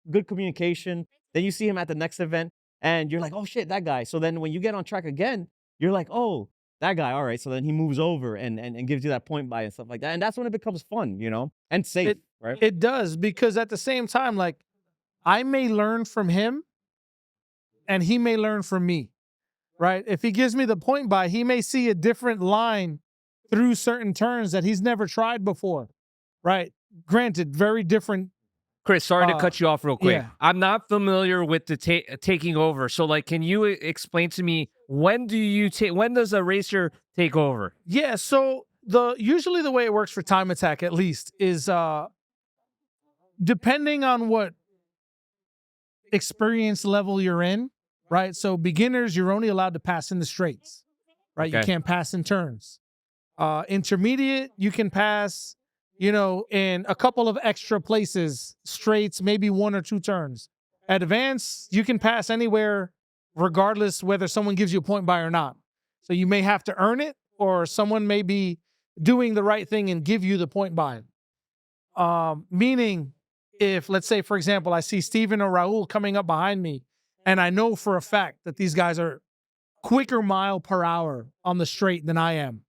good communication. Then you see him at the next event, and you're like, oh shit, that guy. So then when you get on track again, you're like, oh, that guy. All right. So then he moves over and gives you that point by and stuff like that. And that's when it becomes fun, and safe, right? It does, because at the same time, like, I may learn from him and he may learn from me, right? If he gives me the point by, he may see a different line through certain turns that he's never tried before, right? Granted, very different. Chris, sorry to cut you off real quick. yeah. I'm not familiar with the taking over. So, like, can you explain to me, when does a racer take over? Yeah, so usually the way it works for time attack, at least, is depending on what experience level you're in, right? So beginners, you're only allowed to pass in the straights, right? You Okay. can't pass in turns. Intermediate, you can pass, in a couple of extra places, straights, maybe 1 or 2 turns. Advanced, you can pass anywhere, regardless whether someone gives you a point by or not. So you may have to earn it, or someone may be doing the right thing and give you the point by. Meaning, if, let's say, for example, I see Steven or Raul coming up behind me, and I know for a fact that these guys are quicker mile per hour on the straight than I am,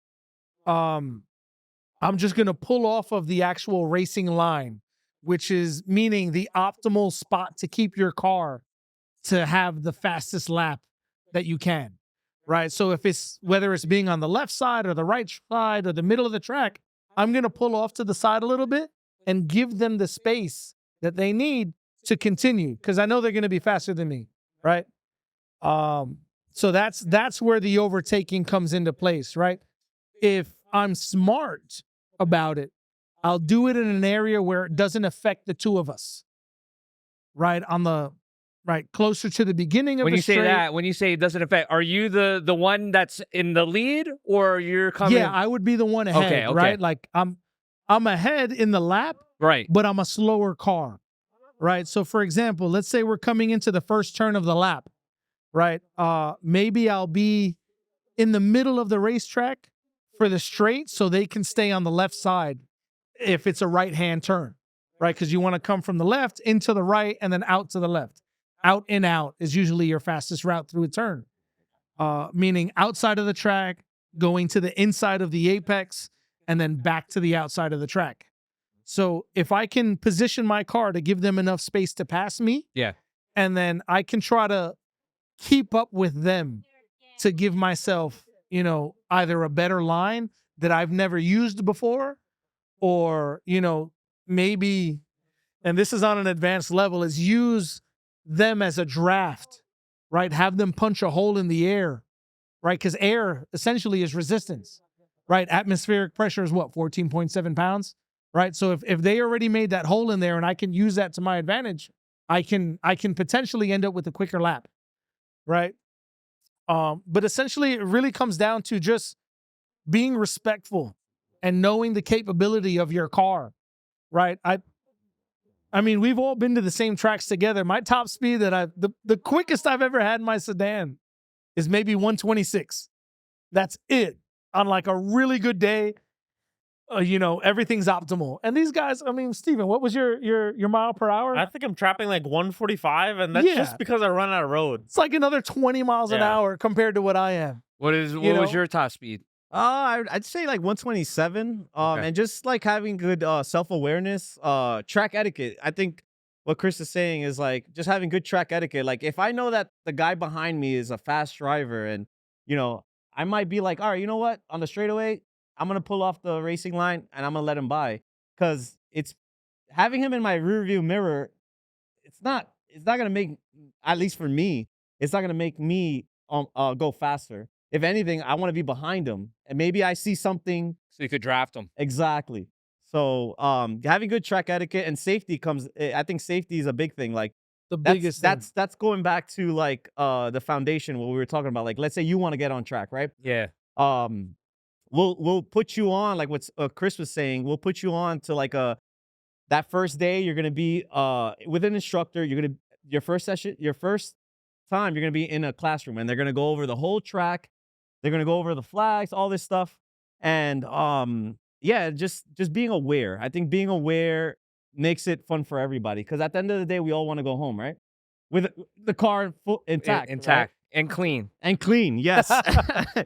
I'm just going to pull off of the actual racing line, which is meaning the optimal spot to keep your car to have the fastest lap that you can, right? So whether it's being on the left side or the right side or the middle of the track, I'm going to pull off to the side a little bit and give them the space that they need to continue, because I know they're going to be faster than me, right? So that's where the overtaking comes into place, right? If I'm smart about it, I'll do it in an area where it doesn't affect the two of us, right? Closer to the beginning of When the you say straight. that, when you say it doesn't affect, are you the one that's in the lead, or you're coming? Yeah, I would be the one ahead, Okay. right? Like I'm ahead in the lap, Right. but I'm a slower car, right? So for example, let's say we're coming into the first turn of the lap, right? Maybe I'll be in the middle of the racetrack for the straight, so they can stay on the left side if it's a right-hand turn, right? Because you want to come from the left into the right and then out to the left. Out and out is usually your fastest route through a turn, meaning outside of the track, going to the inside of the apex, and then back to the outside of the track. So if I can position my car to give them enough space to pass me, Yeah. and then I can try to keep up with them to give myself, either a better line that I've never used before, or, maybe, and this is on an advanced level, is use them as a draft, right? Have them punch a hole in the air, right? Because air essentially is resistance, right? Atmospheric pressure is what, 14.7 pounds, right? So if they already made that hole in there and I can use that to my advantage, I can potentially end up with a quicker lap, right? But essentially it really comes down to just being respectful and knowing the capability of your car, right? I mean, we've all been to the same tracks together. My top speed that the quickest I've ever had in my sedan is maybe 126. That's it. On like a really good day, everything's optimal. And these guys, I mean, Steven, what was your mile per hour? I think I'm trapping like 145, and that's Yeah. just because I run out of road. It's like another 20 miles an Yeah. hour compared to what I am. What was your top speed? I'd say like 127. Okay. And just like having good self-awareness, track etiquette. I think what Chris is saying is like just having good track etiquette. Like if I know that the guy behind me is a fast driver, and I might be like, all right, you know what? On the straightaway, I'm gonna pull off the racing line and I'm gonna let him by, because it's having him in my rearview mirror. It's not gonna make, at least for me, it's not gonna make me go faster. If anything, I want to be behind him, and maybe I see something. So you could draft them. Exactly. So having good track etiquette and safety comes. I think safety is a big thing. Like The biggest thing. that's going back to like the foundation, what we were talking about. Like let's say you want to get on track, right? Yeah. We'll put you on, like what Chris was saying. We'll put you on to like that first day. You're gonna be with an instructor. Your first session, your first time, you're gonna be in a classroom, and they're gonna go over the whole track. They're gonna go over the flags, all this stuff, and yeah, just being aware. I think being aware, makes it fun for everybody. Because at the end of the day, we all want to go home, right? With the car intact, Intact right? and clean. And clean. Yes.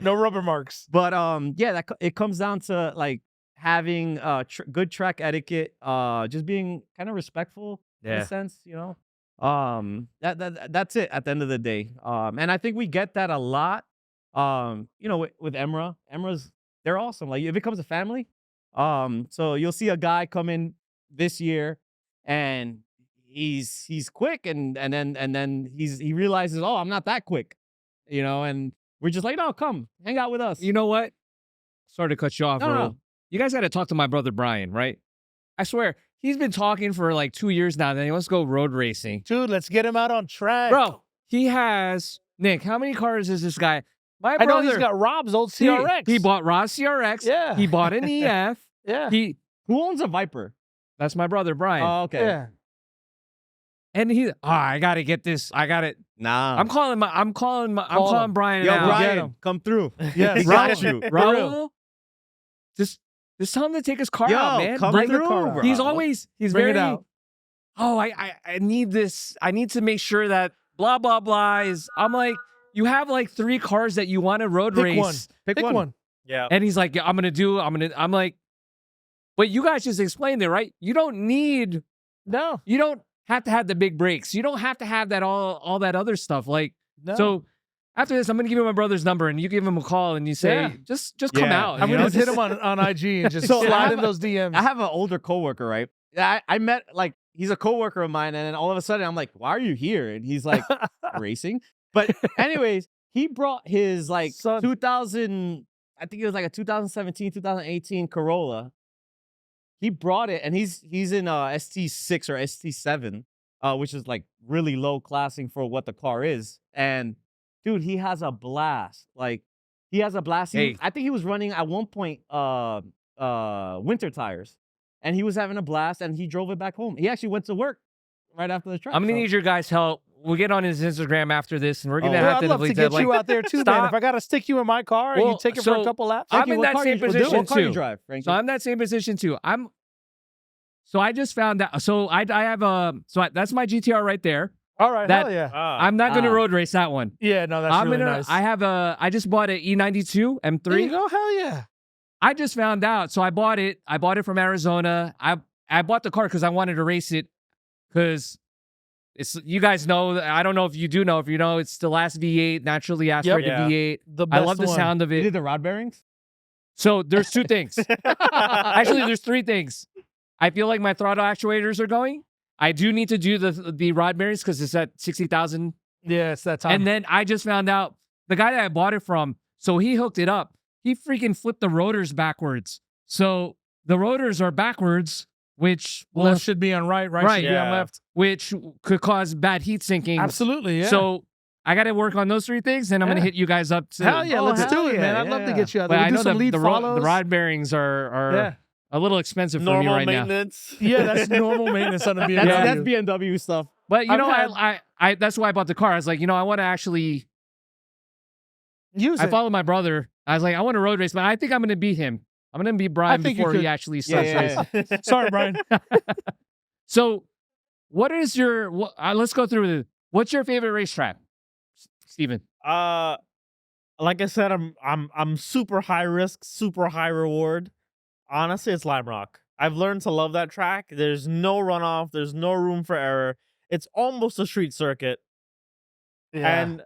No rubber marks. But yeah, it comes down to like having good track etiquette, just being kind of respectful in Yeah. a sense, you know. That's it at the end of the day. And I think we get that a lot. You know, with Emra's they're awesome. Like it becomes a family. So you'll see a guy come in this year and he's quick and then he realizes, oh, I'm not that quick, you know, and we're just like, no, come hang out with us. You know what? Sorry to cut you off, No, Raul. no. You guys got to talk to my brother Brian, right? I swear, he's been talking for like 2 years now. Then he wants to go road racing. Dude, let's get him out on track. Bro, he has, Nick, how many cars is this guy? My I brother, know he's got Rob's old he- CRX. He bought Rob's CRX. Yeah. He bought an EF. Yeah. Who owns a Viper? That's my brother Brian. Oh, okay. Yeah. And I got to get this. I got it. Nah. I'm calling Brian Yo, now. Brian, him. come through. Yes. He got you. Raul, just tell him to take his car Yo, out, man. come Bring the through, car out. bro. He's Bring very it out. Oh, I need this. I need to make sure that blah blah blah is. I'm like, you have like 3 cars that you want to road Pick race. one. Pick Pick one. one. Yeah. And he's like, yeah, I'm like, but you guys just explained it, right? You don't have to have the big brakes. You don't have to have that all that other stuff. Like, No. so after this, I'm gonna give you my brother's number and you give him a call and you say, Yeah. just come Yeah. out. I'm you gonna know? just hit him on IG and just So I slide have in a- those DMs. I have an older coworker, right? I met like he's a coworker of mine, and then all of a sudden I'm like, "Why are you here?" And he's like, "Racing." But anyways, he brought his like Son. 2000, I think it was like a 2017, 2018 Corolla. He brought it, and he's in ST6 or ST7, which is like really low classing for what the car is. And dude, he has a blast. Like he has a blast. Hey. I think he was running at one point winter tires. And he was having a blast, and he drove it back home. He actually went to work right after the track. I'm gonna so- need your guys' help. We'll get on his Instagram after this, and we're gonna Oh, Well, have I'd to love to delete get that. you Like, out there too, man. stop. If I gotta stick you in my car, Well, you take it for a so couple laps. I'm Frankie, in what that car same you- what position car you too. drive, Frankie? So I'm in that same position too. So I just found out. So I have a. That's my GTR right there. All right, that- hell yeah. I'm not gonna Ah. road race that one. Yeah, no, that's I'm really gonna. nice. I just bought an E92 there M3. you go, hell yeah. I just found out. So I bought it. I bought it from Arizona. I bought the car because I wanted to race it. Because it's, you guys know, I don't know if you do know, if you know, it's the last V8, naturally aspirated Yeah. V8. The I best love the one. sound of You it. did the rod bearings? So there's 2 things. Actually, there's 3 things. I feel like my throttle actuators are going. I do need to do the rod bearings because it's at 60,000. Yeah, it's that time. And then I just found out the guy that I bought it from, so he hooked it up. He freaking flipped the rotors backwards. So the rotors are backwards, which left should be on right, right, Right. should be on Yeah. left. which could cause bad heat sinking. Absolutely, yeah. So I got to work on those 3 things, and I'm going Yeah. to hit you guys up. To, hell yeah, Oh, let's hell do it, yeah, man. I'd love to yeah. get you out But there. I Do know some lead the follows. rod bearings are Yeah. a little expensive for me Normal right now. maintenance. Yeah, that's normal maintenance on a BMW. That's BMW stuff. But you I've know, had- I that's why I bought the car. I was like, I want to actually. Use I it. followed my brother. I was like, I want to road race, but I think I'm going to beat him. I'm going to beat Brian think you before he could. actually starts racing. Sorry, Brian. So, what is your? Let's go through it. What's your favorite racetrack, Steven? Like I said, I'm super high risk, super high reward. Honestly, it's Lime Rock. I've learned to love that track. There's no runoff. There's no room for error. It's almost a street circuit. Yeah. And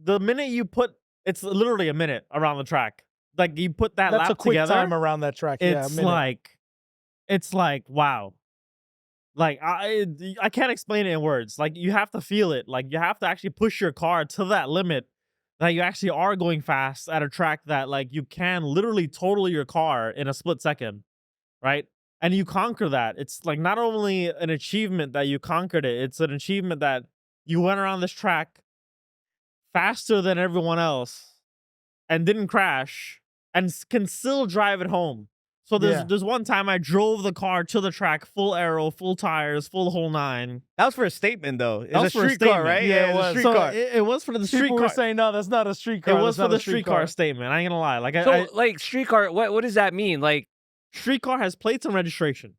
the minute you put, it's literally a minute around the track. Like you put that That's lap a quick together, time around that track. Yeah, a it's minute. like wow. Like I can't explain it in words. Like you have to feel it. Like you have to actually push your car to that limit that you actually are going fast at a track that like you can literally total your car in a split second, right? And you conquer that. It's like not only an achievement that you conquered it, it's an achievement that you went around this track faster than everyone else and didn't crash and can still drive it home. So there's one time I drove the car to the track, full aero, full tires, full whole 9. That was for a statement, though. It's That a was for a street car, statement. right? Yeah, it it's was. a street So car. it was for the street People were car. saying, no, that's not a street car. It was That's for not a the street car statement. I ain't gonna lie. Like So, like streetcar, what does that mean? Like, street car has plates and registration.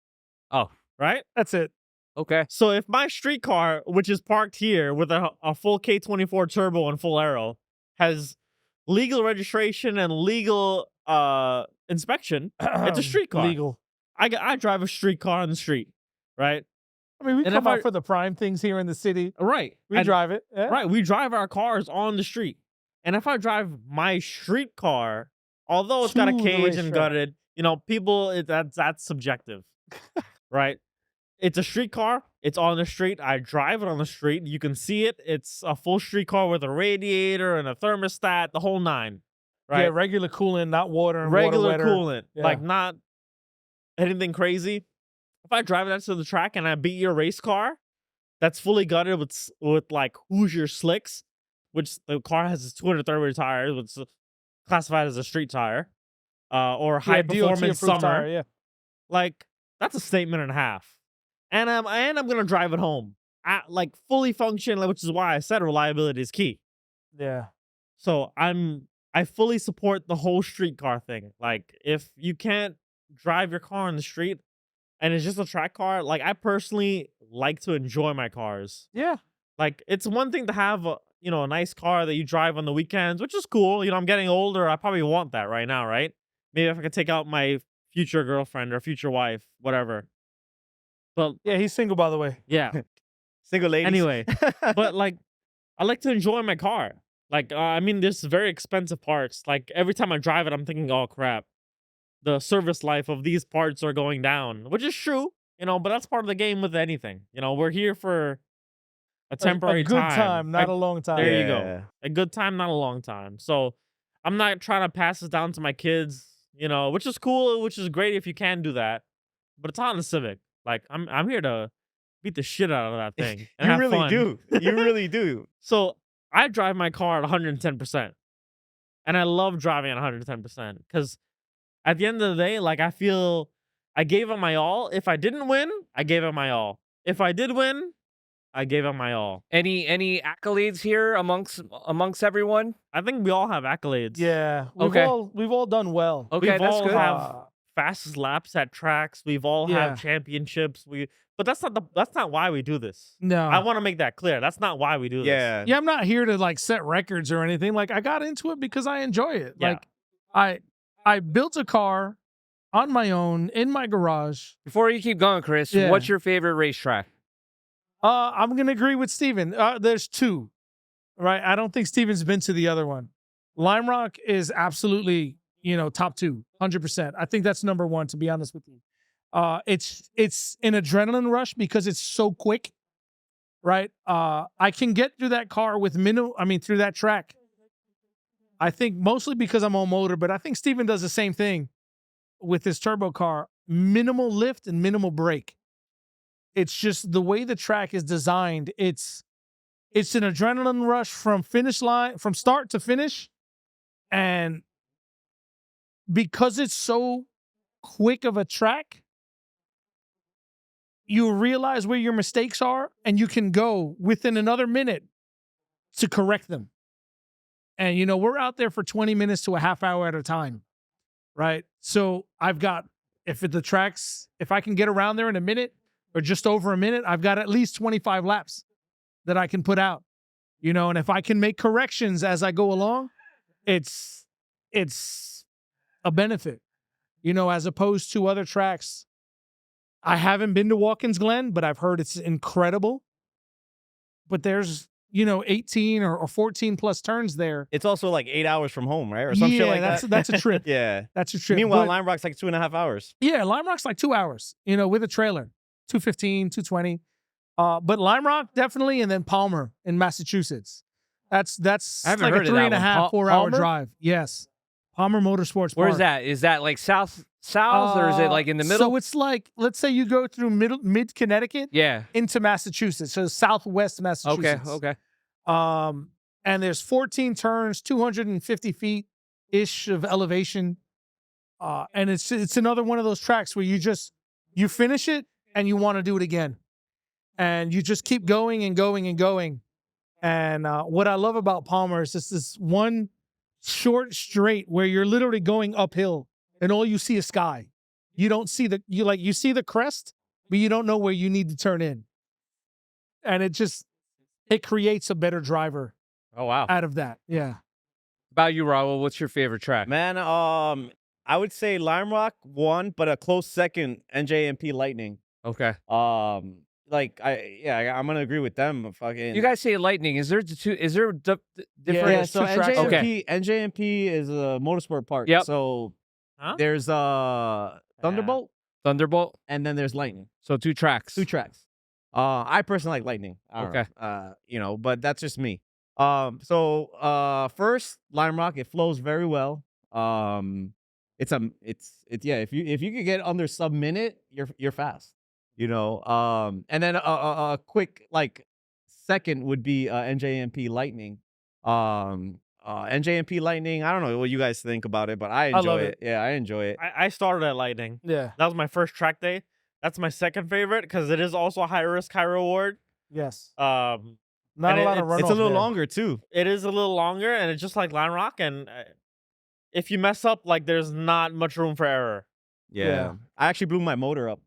oh, right? That's it. Okay. So if my street car, which is parked here with a full K24 turbo and full aero, has legal registration and legal inspection, it's a street car. Legal. I drive a street car on the street, right? I mean, we And come if out I- for the prime things here in the city. Right. We And- drive it. Yeah. Right. We drive our cars on the street. And if I drive my street car, although it's got a To the cage and racetrack. gutted, people, that's subjective, right? It's a street car. It's on the street. I drive it on the street. You can see it. It's a full street car with a radiator and a thermostat, the whole nine, right? Yeah, regular coolant, not water and Regular water wetter. coolant, Yeah. like not anything crazy. If I drive that to the track and I beat your race car, that's fully gutted with like Hoosier slicks, which the car has 230 tires, which is classified as a street tire, or high DOT performance approved summer. tire, yeah. Like that's a statement and a half. And I'm gonna drive it home, like fully function, which is why I said reliability is key. Yeah. So I fully support the whole street car thing. Like if you can't drive your car on the street and it's just a track car, like I personally like to enjoy my cars. Yeah. Like it's one thing to have a nice car that you drive on the weekends, which is cool. I'm getting older. I probably want that right now, right? Maybe if I could take out my future girlfriend or future wife, whatever. But Yeah, he's single, by the way. yeah. Single ladies. Anyway, but like I like to enjoy my car. Like there's very expensive parts. Like every time I drive it, I'm thinking, oh crap, the service life of these parts are going down, which is true, but that's part of the game with anything. We're here for a temporary a good time, not a long time. There you Yeah. go. A good time, not a long time. So I'm not trying to pass this down to my kids, which is cool, which is great if you can do that. But it's Honda Civic. Like I'm here to beat the shit out of that thing. And You have really fun. do. You really do. So I drive my car at 110%. And I love driving at 110% because at the end of the day, like I feel I gave it my all. If I didn't win, I gave it my all. If I did win, I gave it my all. Any accolades here amongst everyone? I think we all have accolades. Yeah. Okay. We've all done well. Okay, We've that's all good. have fastest laps at tracks. We've all Yeah. have championships. But that's not why we do this. No. I want to make that clear. That's not why we do this. Yeah. Yeah, I'm not here to like set records or anything. Like I got into it because I enjoy it. Yeah. Like I built a car on my own in my garage. Before you keep going, Chris, Yeah. what's your favorite racetrack? I'm gonna agree with Steven. There's two, right? I don't think Steven's been to the other one. Lime Rock is absolutely, top 2, 100%. I think that's number 1, to be honest with you. It's an adrenaline rush because it's so quick, right? I can get through that car with through that track. I think mostly because I'm on motor, but I think Steven does the same thing with his turbo car. Minimal lift and minimal brake. It's just the way the track is designed. It's an adrenaline rush from start to finish. And because it's so quick of a track, you realize where your mistakes are and you can go within another minute to correct them. And, we're out there for 20 minutes to a half hour at a time, right? So I've got, if I can get around there in a minute or just over a minute, I've got at least 25 laps that I can put out, and if I can make corrections as I go along, it's a benefit, as opposed to other tracks. I haven't been to Watkins Glen, but I've heard it's incredible. But there's, 18 or 14 plus turns there. It's also like 8 hours from home, right? Or some shit like that. That's a trip. Yeah. That's a trip. Meanwhile, But- Lime Rock's like 2.5 hours. Yeah, Lime Rock's like 2 hours, with a trailer, 215, 220. But Lime Rock definitely, and then Palmer in Massachusetts. That's I haven't like heard a of that 3.5, one. 4 hour Palmer? drive. Yes, Palmer Motorsports Where's Park. that? Is that like south, or is it like in the middle? So it's like, let's say you go through mid Connecticut yeah. into Massachusetts, so southwest Massachusetts. Okay. And there's 14 turns, 250 feet ish of elevation. And it's another one of those tracks where you finish it and you want to do it again. And you just keep going and going and going. And what I love about Palmer is just this one short straight where you're literally going uphill and all you see is sky. You don't see you see the crest but you don't know where you need to turn in. And it creates a better driver Oh wow. out of that. Yeah. About you, Raul, what's your favorite track? Man, I would say Lime Rock won, but a close second, NJMP Lightning. Okay. I'm gonna agree with them. Fucking. You guys say Lightning. Is there different Yeah, Yeah, so two tracks. NJMP is a motorsport park. Yep. So Huh? there's Thunderbolt, Thunderbolt? and then there's Lightning. So 2 tracks. 2 tracks. I personally like Lightning. I don't Okay. know. But that's just me. First Lime Rock, it flows very well. It's yeah. If you could get under sub minute, you're fast. And then a quick like second would be NJMP Lightning. NJMP Lightning. I don't know what you guys think about it, but I enjoy love it. Yeah, I enjoy it. I started at Lightning. Yeah. That was my first track day. That's my second favorite because it is also a high risk, high reward. Yes. Not Not a lot of runoff. It's a little there. longer too. It is a little longer, and it's just like Lime Rock. And if you mess up, like there's not much room for error. Yeah. I actually blew my motor up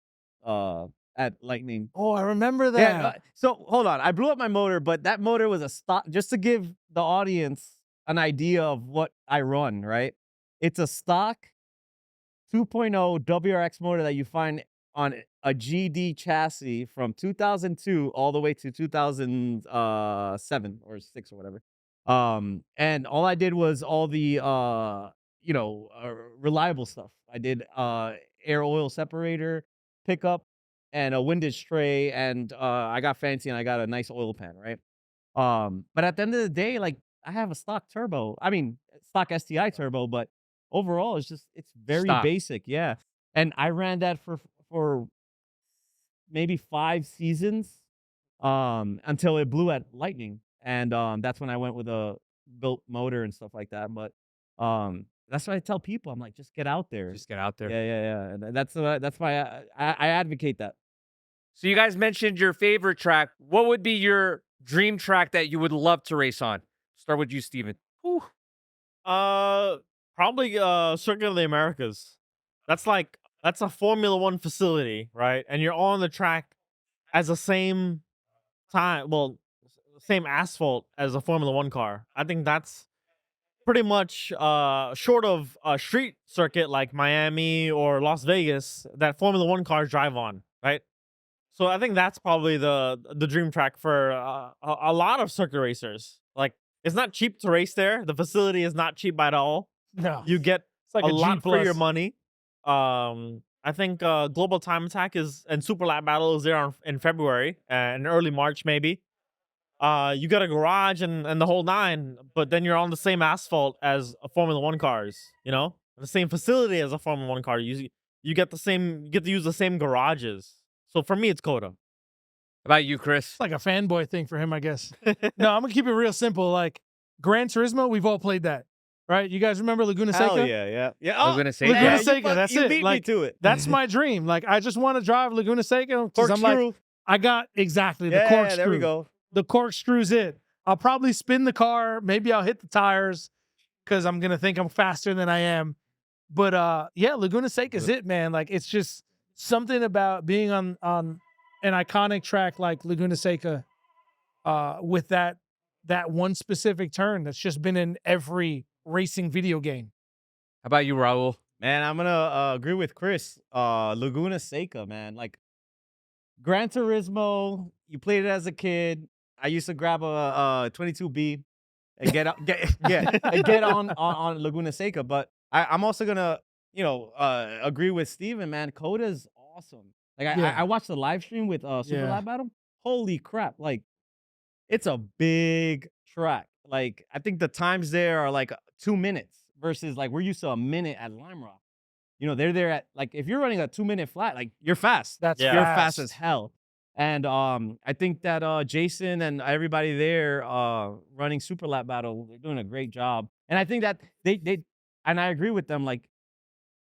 at Lightning. Oh, I remember that. Yeah. So hold on, I blew up my motor, but that motor was a stock. Just to give the audience an idea of what I run, right? It's a stock 2.0 WRX motor that you find on a GD chassis from 2002 all the way to 2007 or 6 or whatever. And all I did was all the reliable stuff. I did air oil separator pickup and a windage tray, and I got fancy and I got a nice oil pan, right? But at the end of the day, like I have a stock turbo. I mean, stock STI turbo, but overall it's very Stock. basic, yeah. And I ran that for maybe 5 seasons until it blew at Lightning, and that's when I went with a built motor and stuff like that. But that's what I tell people. I'm like, just get out there. Just get out there. Yeah. And that's why I advocate that. So you guys mentioned your favorite track. What would be your dream track that you would love to race on? Start with you, Steven. Probably Circuit of the Americas. That's a Formula One facility, right? And you're on the track as the same asphalt as a Formula One car. I think that's pretty much short of a street circuit like Miami or Las Vegas that Formula One cars drive on, right? So I think that's probably the dream track for a lot of circuit racers. Like, it's not cheap to race there. The facility is not cheap at all. No. You get It's like a a G lot for your plus. money. I think Global Time Attack and Super Lap Battle is there in February and early March maybe. You got a garage and the whole 9, but then you're on the same asphalt as a Formula One cars. The same facility as a Formula One car. You get to use the same garages. So for me, it's Coda. How about you, Chris? It's like a fanboy thing for him, I guess. No, I'm gonna keep it real simple. Like Gran Turismo, we've all played that, right? You guys remember Laguna Seca? Hell yeah. I was gonna say Laguna that. Seca, that's you it. beat Like, me to it. That's my dream. Like, I just want to drive Laguna Seca because I'm like, Corkscrew. I got exactly the Yeah, corkscrew. there we go. The corkscrew's it. I'll probably spin the car. Maybe I'll hit the tires because I'm gonna think I'm faster than I am. But yeah, Laguna Seca is it, man. Like, it's just something about being on an iconic track like Laguna Seca, with that one specific turn that's just been in every racing video game. How about you, Raul? Man, I'm gonna agree with Chris. Laguna Seca, man. Like Gran Turismo, you played it as a kid. I used to grab a 22B and get on Laguna Seca. But I'm also gonna agree with Steven, man. Coda's awesome. Like I watched the live stream with Super Lab Battle. Holy crap! Like it's a big track. Like I think the times there are like 2 minutes versus like we're used to a minute at Lime Rock. They're there at like if you're running a 2-minute flat, like you're fast. That's Yeah. You're fast as hell. And I think that Jason and everybody there running Super Lap Battle, they're doing a great job. And I think that they and I agree with them, like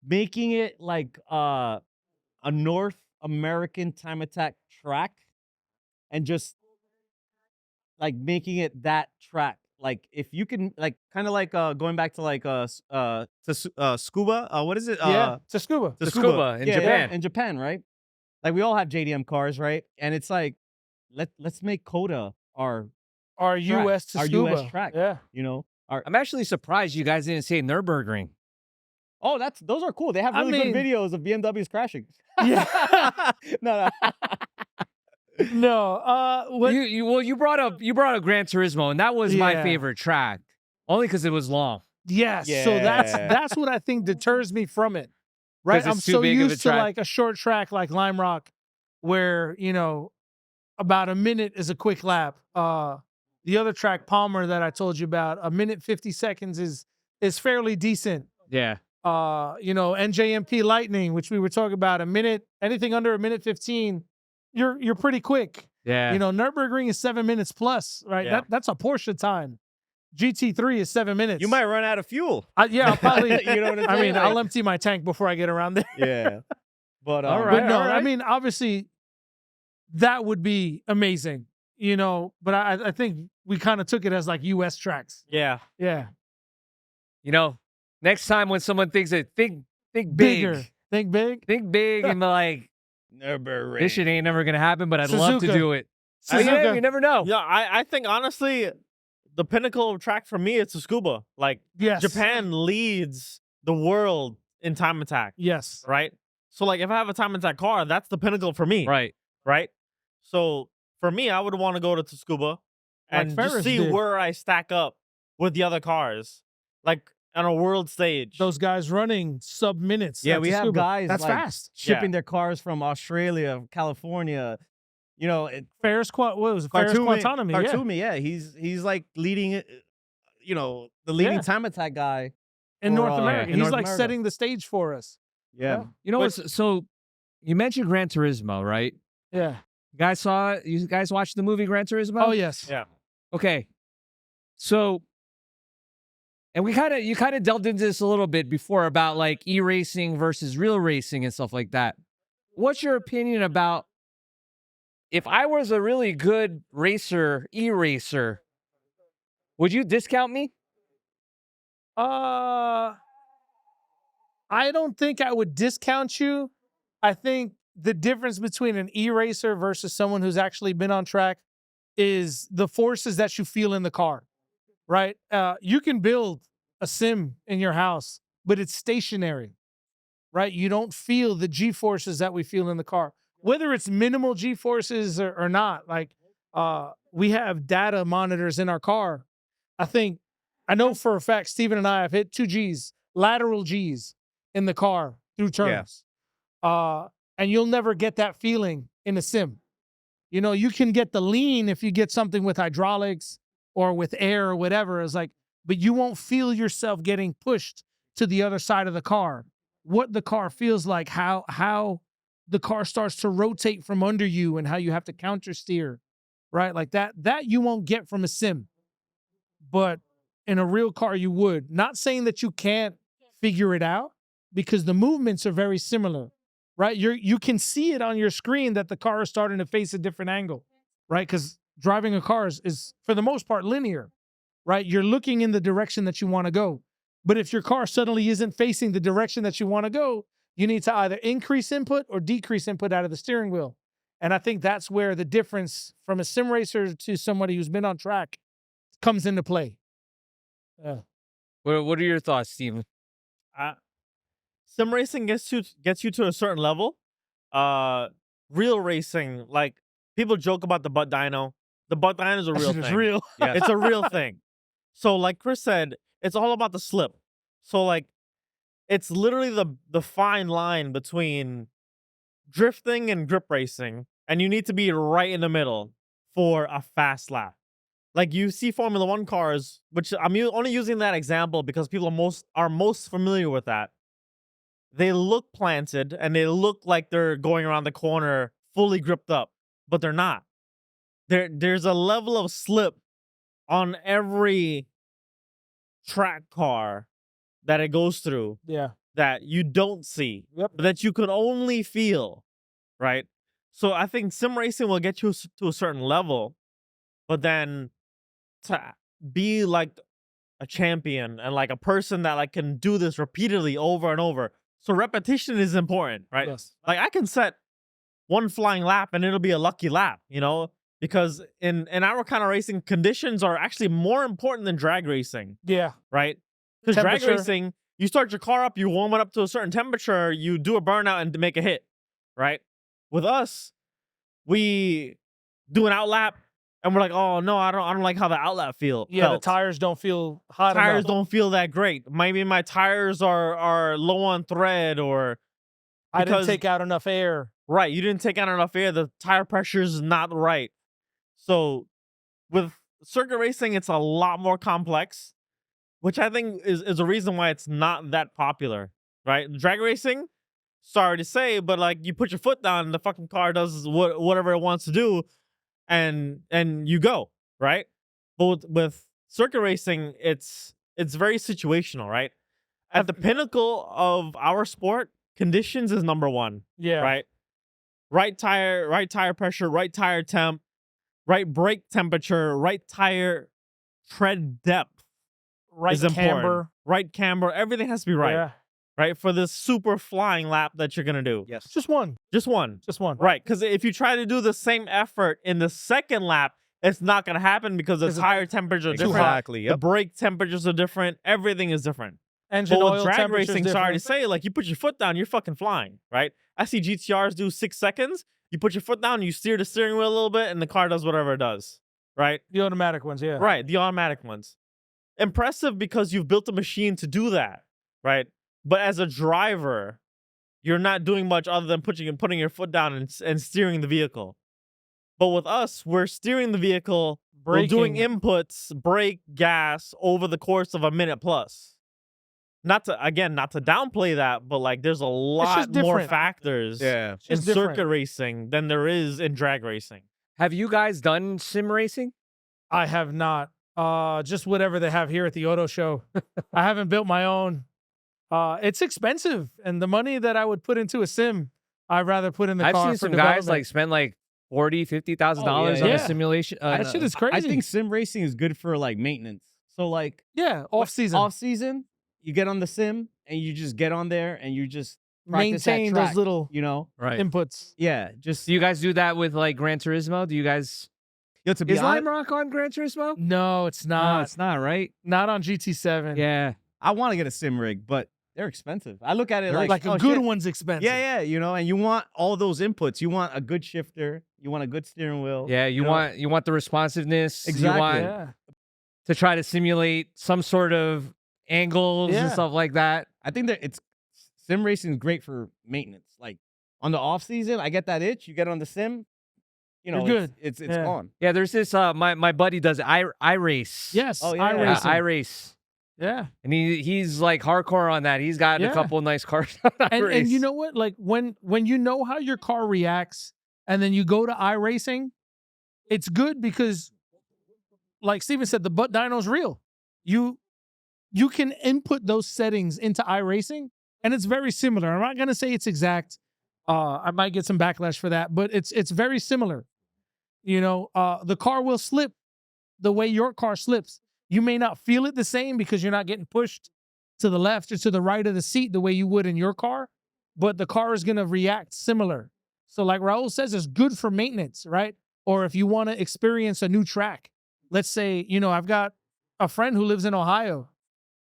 making it like a North American time attack track and just like making it that track. Like if you can like kind of like going back to like Scuba, what is it? Yeah, it's a scuba. The Scuba in Japan. in Japan, right? like we all have JDM cars, right? And it's like, let's make Coda our US to our scuba. US track. Yeah. You know, I'm actually surprised you guys didn't say Nürburgring. oh, those are cool. They have I really mean- good videos of BMWs crashing. Yeah. no. No. What, You brought up Gran Turismo, and that was my Yeah. favorite track, only because it was long. yes. So Yeah. that's what I think deters me from it. Right. 'Cause it's I'm too so big of a used to track. like a short track like Lime Rock, where about a minute is a quick lap. The other track, Palmer, that I told you about, a minute 50 seconds is fairly decent. Yeah. NJMP Lightning, which we were talking about, a minute, anything under a minute 15, you're pretty quick. Yeah. Nürburgring is 7 minutes plus, right? Yeah. That's a Porsche time. GT3 is 7 minutes. You might run out of fuel. I'll probably. You know what I'm I saying? mean, I'll empty my tank before I get around there. Yeah. But All But right, no, all I right. mean, obviously, that would be amazing, But I think we kind of took it as like U.S. tracks. Yeah. Yeah, Next time when someone thinks it, think big. bigger, think big. Think big and like, Nürburgring. this shit ain't never gonna happen, but I'd love to Suzuka. do it. But yeah, Suzuka. you never know. Yeah, I think honestly, the pinnacle of track for me is the scuba. Like Yes, Japan leads the world in time attack, Yes, right? So like if I have a time attack car, that's the pinnacle for me, Right. right? So for me, I would want to go to Tsukuba and just Ferris see did. where I stack up with the other cars, like on a world stage. those guys running sub minutes. Yeah, at we the have scuba. guys That's like, fast. shipping their cars from Australia, California. Ferris, what was it? Ferris Quantonomy. Yeah. Khartoumi, yeah. He's like leading it, the leading Yeah. time attack guy. In for, North America, in he's North like America. setting the stage for us. Yeah. You know But- what's so you mentioned Gran Turismo, right? Yeah. You guys watched the movie Gran Turismo? Oh yes. Yeah. Okay. So, and you kind of delved into this a little bit before about like e-racing versus real racing and stuff like that. What's your opinion about if I was a really good racer, e-racer, would you discount me? I don't think I would discount you. I think the difference between an e-racer versus someone who's actually been on track is the forces that you feel in the car, right? You can build a sim in your house, but it's stationary, right? You don't feel the G-forces that we feel in the car, whether it's minimal G-forces or not. Like we have data monitors in our car. I know for a fact, Steven and I have hit 2 Gs, lateral Gs in the car through turns. And you'll never get that feeling in a sim. You can get the lean if you get something with hydraulics or with air or whatever. It's like, but you won't feel yourself getting pushed to the other side of the car. What the car feels like, how the car starts to rotate from under you and how you have to counter steer, right? Like that you won't get from a sim. But in a real car, you would. Not saying that you can't figure it out, because the movements are very similar, right? You can see it on your screen that the car is starting to face a different angle, right? Because driving a car is, for the most part, linear, right? You're looking in the direction that you want to go. But if your car suddenly isn't facing the direction that you want to go, you need to either increase input or decrease input out of the steering wheel. And I think that's where the difference from a sim racer to somebody who's been on track comes into play. What are your thoughts, Steven? Sim racing gets you to a certain level. Real racing, like people joke about the butt dyno. The butt dyno is a That real shit is thing. real. Yeah. It's a real thing. So like Chris said, it's all about the slip. So like it's literally the fine line between drifting and grip racing, and you need to be right in the middle for a fast lap. Like you see Formula 1 cars, which I'm only using that example because people are most familiar with that. They look planted and they look like they're going around the corner fully gripped up, but they're not. There's a level of slip on every track car that it goes through Yeah. that you don't see, Yep. but that you could only feel, right? So I think sim racing will get you to a certain level, but then to be like a champion and like a person that like can do this repeatedly over and over. So repetition is important, right? Yes. Like I can set one flying lap and it'll be a lucky lap, because in our kind of racing, conditions are actually more important than drag racing, Yeah. right? Because drag Temperature. racing, you start your car up, you warm it up to a certain temperature, you do a burnout and make a hit, right? With us, we do an outlap and we're like, oh no, I don't like how the outlap felt. The tires don't feel hot Tires enough. don't feel that great. Maybe my tires are low on thread, or I didn't because- take out enough air. right, you didn't take out enough air. The tire pressure is not right. So with circuit racing, it's a lot more complex, which I think is a reason why it's not that popular, right? Drag racing, sorry to say, but like you put your foot down and the fucking car does whatever it wants to do, and you go, right? But with circuit racing, it's very situational, right? At the pinnacle of our sport, conditions is number one, Yeah. right? Right tire pressure, right tire temp, right brake temperature, right tire tread depth Right is important. camber. Right camber, everything has to be right, Yeah. right? For this super flying lap that you're gonna do. Yes. Just one. Just one. Just one. Right, because if you try to do the same effort in the second lap, it's not gonna happen because the 'Cause tire temperatures are different. Exactly. The Yep. brake temperatures are different. Everything is different. Engine But with oil drag temperature's racing, sorry to different. say, like you put your foot down, you're fucking flying, right? I see GTRs do 6 seconds. You put your foot down, you steer the steering wheel a little bit, and the car does whatever it does, right? The automatic ones, yeah. Right, the automatic ones. Impressive because you've built a machine to do that, right? But as a driver, you're not doing much other than putting your foot down and steering the vehicle. But with us, we're steering the vehicle, we're doing Braking. inputs, brake, gas over the course of a minute plus. Not to downplay that, but like there's a lot more different. factors Yeah. in It's different. circuit racing than there is in drag racing. Have you guys done sim racing? I have not. Just whatever they have here at the auto show. I haven't built my own. It's expensive, and the money that I would put into a sim, I'd rather put in the I've car seen for some guys development. like spend like $40,000-$50,000 on yeah. a simulation. That shit is crazy. I crazy. think sim racing is good for like maintenance. So like Yeah, off season. off season, you get on the sim and you just get on there and you just practice that Maintain track, those little Right. inputs. Yeah, just Do you guys do that with like Gran Turismo? Do you guys? yo, to be Is honest, Lime Rock on Gran Turismo? No, it's No, not. it's not, right? Not on GT7. Yeah. I want to get a sim rig, but they're expensive. I look at it Like, like a oh, good shit. one's expensive. Yeah, and you want all those inputs. You want a good shifter. You want a good steering wheel. Yeah, you know? want the responsiveness. Exactly. You want Yeah. to try to simulate some sort of angles Yeah. and stuff like that. I think that sim racing is great for maintenance. Like on the off season, I get that itch. You get on the sim, you know, You're good. It's Yeah. gone. Yeah, there's this my buddy does iRace. Yes. Oh, yeah. iRacing. iRace. Yeah. And he's like hardcore on that. He's got a Yeah. couple of nice cars on And iRace. you know what? Like when you know how your car reacts, and then you go to iRacing, it's good because, like Steven said, the butt dyno's real. You can input those settings into iRacing, and it's very similar. I'm not gonna say it's exact. I might get some backlash for that, but it's very similar. You know, the car will slip the way your car slips. You may not feel it the same because you're not getting pushed to the left or to the right of the seat the way you would in your car, but the car is going to react similar. So like Raul says, it's good for maintenance, right? Or if you want to experience a new track. Let's say, you know, I've got a friend who lives in Ohio,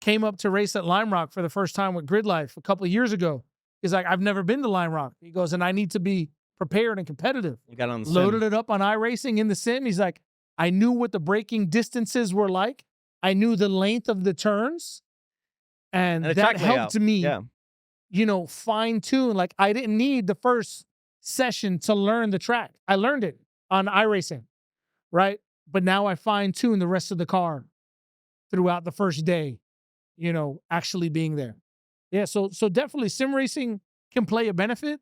came up to race at Lime Rock for the first time with Grid Life a couple of years ago. He's like, I've never been to Lime Rock. He goes, and I need to be prepared and competitive. You got on the sim. Loaded it up on iRacing in the sim. He's like, I knew what the braking distances were like. I knew the length of the turns. And the that track helped layout. me, Yeah. you know, fine tune. Like I didn't need the first session to learn the track. I learned it on iRacing, right? But now I fine tune the rest of the car throughout the first day, you know, actually being there. Yeah, so definitely sim racing can play a benefit,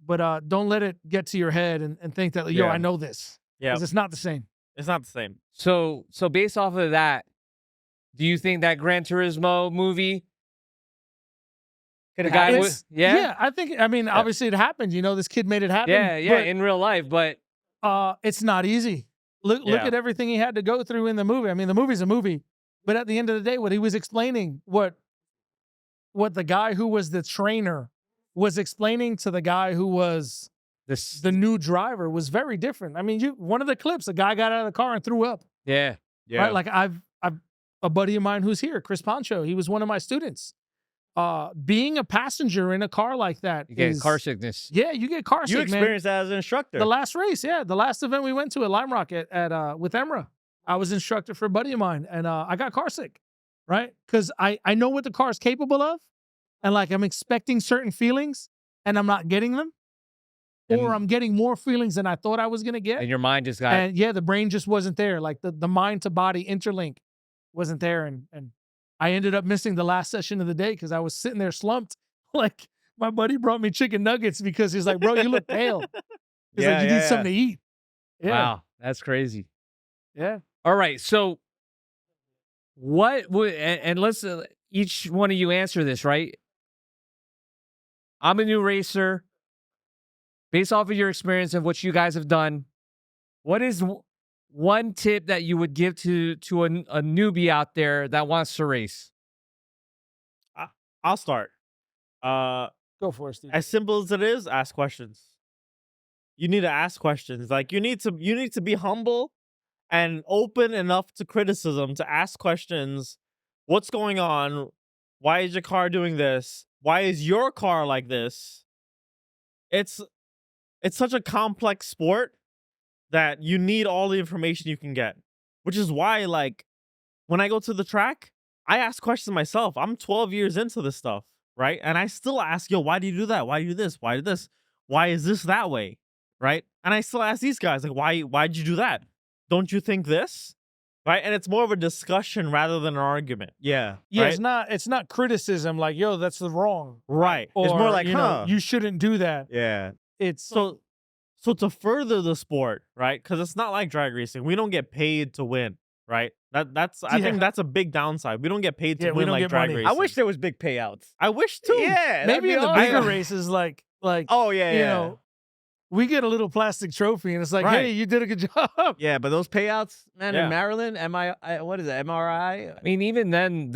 but don't let it get to your head and think that, yo, Yeah. I know this. Yeah, Because it's not the same. it's not the same. So based off of that, do you think that Gran Turismo movie Could the guy happen. was I think, I mean, obviously it happened. You know, this kid made it happen. yeah, in real life, but It's not easy. Look Yeah. at everything he had to go through in the movie. I mean, the movie's a movie, but at the end of the day, what he was explaining, what the guy who was the trainer was explaining to the guy who was the new driver was very different. I mean, one of the clips, a guy got out of the car and threw up. Yeah. Right? Like I've a buddy of mine who's here, Chris Pancho. He was one of my students. Being a passenger in a car like that, You get car sickness. Yeah, you get car sick. You man. experienced that as an instructor. The last race, the last event we went to at Lime Rock at with Emra. I was instructor for a buddy of mine, and I got car sick, right? Because I know what the car is capable of, and like I'm expecting certain feelings, and I'm not getting them, or I'm getting more feelings than I thought I was gonna get. And your mind just got. And the brain just wasn't there. Like the mind to body interlink wasn't there, and I ended up missing the last session of the day because I was sitting there slumped. Like my buddy brought me chicken nuggets because he's like, "Bro, you look pale." He's like, "You need something to eat." Yeah. Wow, that's crazy. Yeah. All right, so what would and let's each one of you answer this, right? I'm a new racer. Based off of your experience and what you guys have done, what is one tip that you would give to a newbie out there that wants to race? I'll start. Go for it, Steve. As simple as it is, ask questions. You need to ask questions. Like you need to be humble and open enough to criticism to ask questions. What's going on? Why is your car doing this? Why is your car like this? It's such a complex sport that you need all the information you can get, which is why, like, when I go to the track, I ask questions myself. I'm 12 years into this stuff, right? And I still ask, yo, why do you do that? Why do you do this? Why do this? Why is this that way? Right? And I still ask these guys, like, why'd you do that? Don't you think this? Right? And it's more of a discussion rather than an argument. Yeah. Yeah, right? it's not criticism like, yo, that's the wrong. Right. Or, It's more like, you know, you shouldn't do that. Yeah. It's So to further the sport, right? Because it's not like drag racing. We don't get paid to win, right? I think that's a big downside. We don't get paid to Yeah, we win don't like get drag money. racing. I wish there was big payouts. I wish too. Yeah. maybe in the awesome. bigger races like Oh yeah, you yeah. know, we get a little plastic trophy and it's like, Right. hey, you did a good job. Yeah, but those payouts, man, Yeah. in Maryland, what is it, MRI? I mean, even then,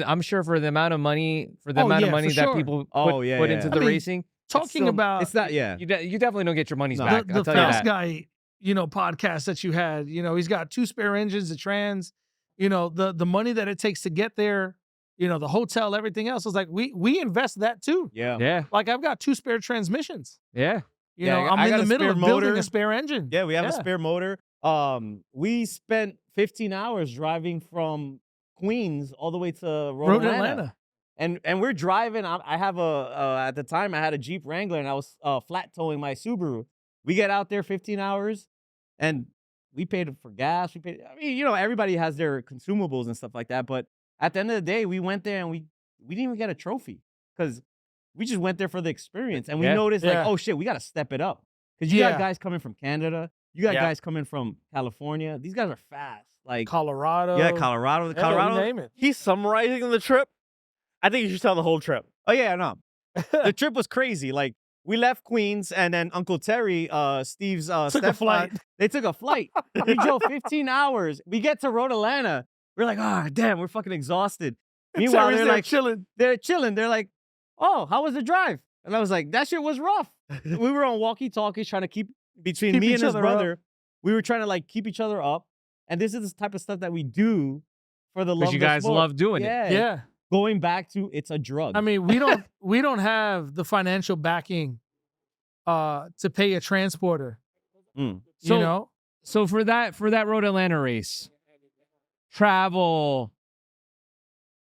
I'm sure for the amount of money that for sure. people Oh, yeah, put yeah. into I the mean, racing, Talking still- about It's not, yeah. you definitely don't get your money's No. back. the I'll tell you Fast that. Guy, you know, podcast that you had, you know, he's got 2 spare engines, a trans, you know, the money that it takes to get there, you know, the hotel, everything else. Is like we invest that too. Yeah. Yeah, Like I've got 2 spare transmissions. yeah. You Yeah, know, I I'm in got the a middle spare of building motor. a spare engine. Yeah, we have a spare motor. We spent 15 hours driving from Queens all the way to Road Atlanta. And we're driving. I have at the time I had a Jeep Wrangler and I was flat towing my Subaru. We get out there 15 hours and we paid for gas. I mean, you know, everybody has their consumables and stuff like that. But at the end of the day, we went there and we didn't even get a trophy because we just went there for the experience. And we Yeah. noticed Yeah. like, oh shit, we got to step it up. Because you Yeah. got guys coming from Canada. You got Yeah. guys coming from California. These guys are fast. Like, Colorado. yeah, Colorado. Yeah, Colorado. you name it. He's summarizing the trip. I think you should tell the whole trip. Oh yeah, no. The trip was crazy. Like we left Queens and then Uncle Terry, Steve's Took a stepfather, flight. they took a flight. We drove 15 hours. We get to Road Atlanta. We're like, oh damn, we're fucking exhausted. Meanwhile, Terry's they're there like chilling. they're chilling. They're like, oh, how was the drive? And I was like, that shit was rough. We were on walkie-talkies trying to keep between Keep me each and his other up. brother. We were trying to like keep each other up. And this is the type of stuff that we do for the love Because of you the guys sport. love doing it. Yeah. Yeah. Going back to it's a drug. I mean, we don't have the financial backing to pay a transporter. Mm. So- You know? So for that Road Atlanta race, travel,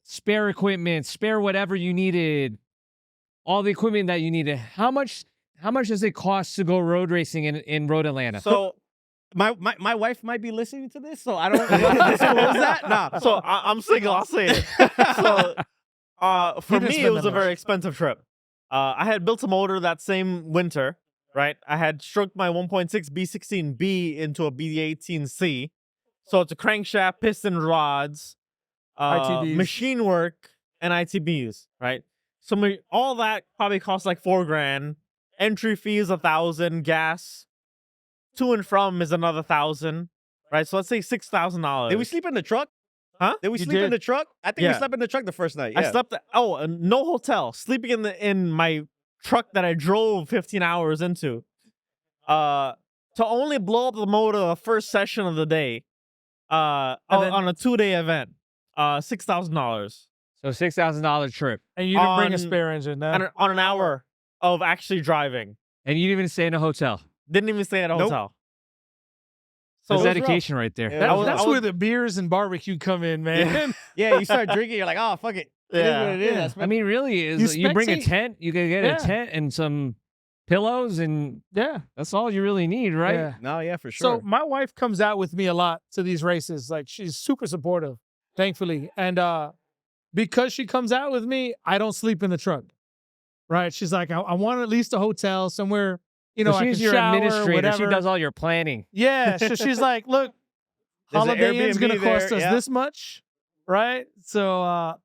spare equipment, spare whatever you needed, all the equipment that you needed. How much does it cost to go road racing in Road Atlanta? So my wife might be listening to this, so I don't want to disclose that. Nah. So I'm single. I'll say it. So for didn't me, spend it was that a very much. expensive trip. I had built a motor that same winter, right? I had stroked my 1.6 B16B into a B18C. So it's a crankshaft, piston rods, ITBs. machine work, and ITBs, right? So all that probably cost like $4,000. Entry fee is $1,000. Gas to and from is another $1,000, right? So let's say $6,000. Did we sleep in the truck? Huh? Did we You sleep in did. the truck? I think we Yeah. slept in the truck the first night. I Yeah. slept. No hotel. Sleeping in my truck that I drove 15 hours into. To only blow up the motor the first session of the day. then- On a 2-day event. $6,000. So $6,000 trip, And you didn't bring a On- spare engine. No? On an hour of actually driving. and you didn't even stay in a hotel. Didn't even stay at a Nope. hotel. So was rough. dedication right there. Yeah, That- I was- that's I was- where the beers and barbecue come in, man. Yeah, you start drinking, you're like, oh, fuck it. It is Yeah. what it is. Yeah. That's I mean, really, is You you bring a spectate. tent, you can get Yeah. a tent and some pillows, and Yeah. that's all you really need, right? Yeah. No, yeah, for sure. So my wife comes out with me a lot to these races. Like she's super supportive, thankfully. And because she comes out with me, I don't sleep in the truck. Right? She's like, I want at least a hotel somewhere, So I she's can your shower, administrator. whatever. She does all your planning. Yeah. So she's like, look, There's an Holiday Inn's Airbnb gonna cost there, us yeah. this much, right? So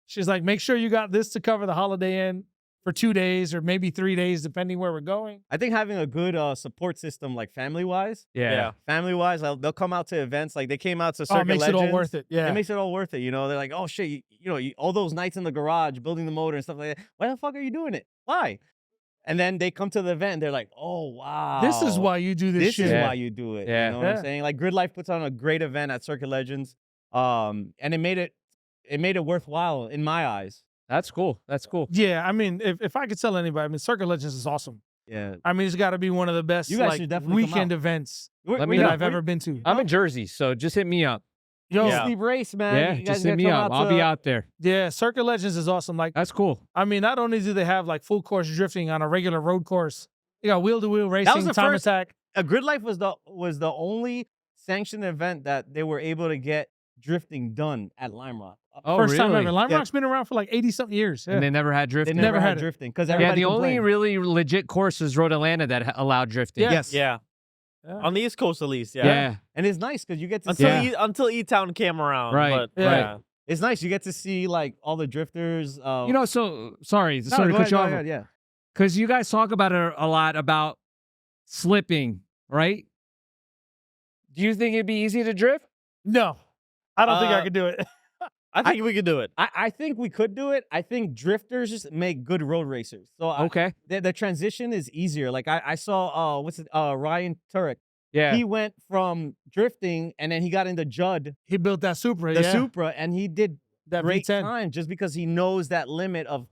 she's like, make sure you got this to cover the Holiday Inn for 2 days or maybe 3 days, depending where we're going. I think having a good support system, like family-wise, Yeah. family-wise, they'll come out to events. Like they came out to Oh, Circuit it makes Legends. it all worth it. Yeah. It makes it all worth it. They're like, oh shit, all those nights in the garage building the motor and stuff like that. Why the fuck are you doing it? Why? And then they come to the event and they're like, oh wow, This is why you do this this shit. is Yeah. why you do it. Yeah. You know what Yeah. I'm saying? Like Grid Life puts on a great event at Circuit Legends. And it made it worthwhile in my eyes. That's cool. That's cool. Yeah, I mean, if I could tell anybody, I mean, Circuit Legends is awesome. Yeah. I mean, it's got to be one of the best You guys like should definitely come weekend out. events Let me that know. I've ever been to. I'm in Jersey, so just hit me up. Yo, Yeah. Sleep race, man. Yeah, You guys just hit gotta me come up. out I'll to- be out there. yeah, Circuit Legends is awesome. Like, That's cool. I mean, not only do they have like full course drifting on a regular road course, they got wheel to wheel racing, the time first- attack. Grid Life was the only sanctioned event that they were able to get drifting done at Lime Rock. Oh, First time really? ever. Lime Yeah. Rock's been around for like 80 something years. Yeah. And they never had They drifting. never Never had had it. drifting because Yeah, everybody the only complained. really legit course is Road Atlanta that allowed drifting. Yeah. Yes. Yeah. Yeah. On the East Coast, at least. Yeah. Yeah. And it's nice because you get to Until see. until E-Town came around. Right, But, right. yeah. It's nice. You get to see like all the drifters. So sorry, no, sorry to go cut ahead, you go off. ahead, yeah. Because you guys talk about it a lot about slipping, right? Do you think it'd be easy to drift? No, I don't think I Uh, could do it. I think we could do it. I think we could do it. I think drifters just make good road racers. So Okay. the transition is easier. Like I saw Ryan Turek. Yeah. He went from drifting and then he got into Judd, He built that Supra. the yeah. Supra, and he did that great V10. time just because he knows that limit of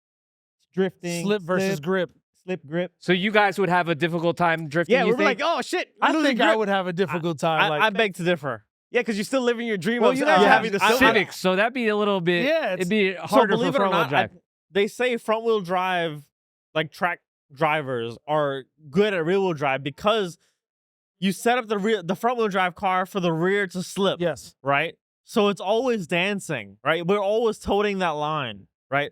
drifting, Slip versus grip. slip grip. So you guys would have a difficult time drifting. Yeah, you we're like, think? oh shit. I we're losing think I grip. would have a difficult time. I beg to differ. Yeah, because you're still living your dream Well, of you guys have- having the I- Supra. Civics, so that'd be a little bit. Yeah, it'd be So harder for believe it or front wheel not, drive. they say front wheel drive, like track drivers, are good at rear wheel drive because you set up the front wheel drive car for the rear to slip. yes. Right. So it's always dancing. Right. We're always toting that line. Right.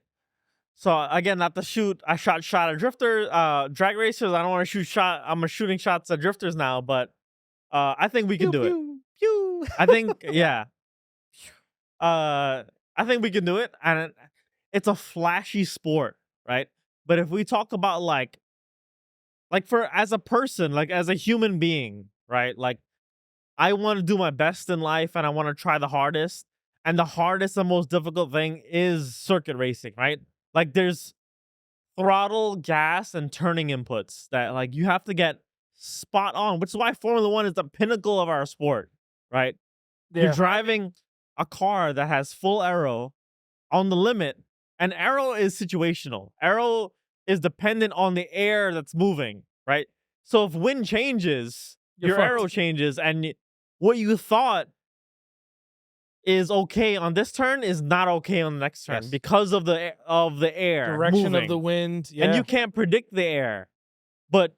So again, not to shoot. I shot at drifters, drag racers. I don't want to shoot shot. I'm shooting shots at drifters now, but I think we can do it. Pew. I think, yeah. I think we can do it, and it's a flashy sport, right? But if we talk about like for as a person, like as a human being, right? Like I want to do my best in life, and I want to try the hardest, and the hardest and most difficult thing is circuit racing, right? Like there's throttle, gas, and turning inputs that like you have to get spot on, which is why Formula One is the pinnacle of our sport, right? You're Yeah. driving a car that has full aero on the limit, and aero is situational. Aero is dependent on the air that's moving, right? So if wind changes, You're your fucked. aero changes, and what you thought is okay on this turn is not okay on the next turn Yes. because of the air Direction moving. of the wind. Yeah. And you can't predict the air. But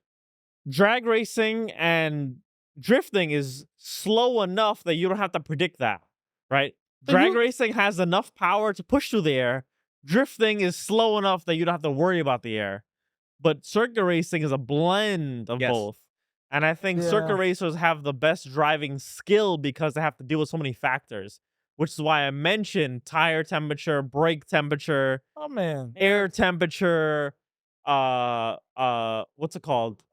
drag racing and drifting is slow enough that you don't have to predict that, right? So Drag you- racing has enough power to push through the air. Drifting is slow enough that you don't have to worry about the air. But circuit racing is a blend of Yes. both. And I think Yeah. circuit racers have the best driving skill because they have to deal with so many factors, which is why I mentioned tire temperature, brake temperature, Oh man. air temperature, what's it called?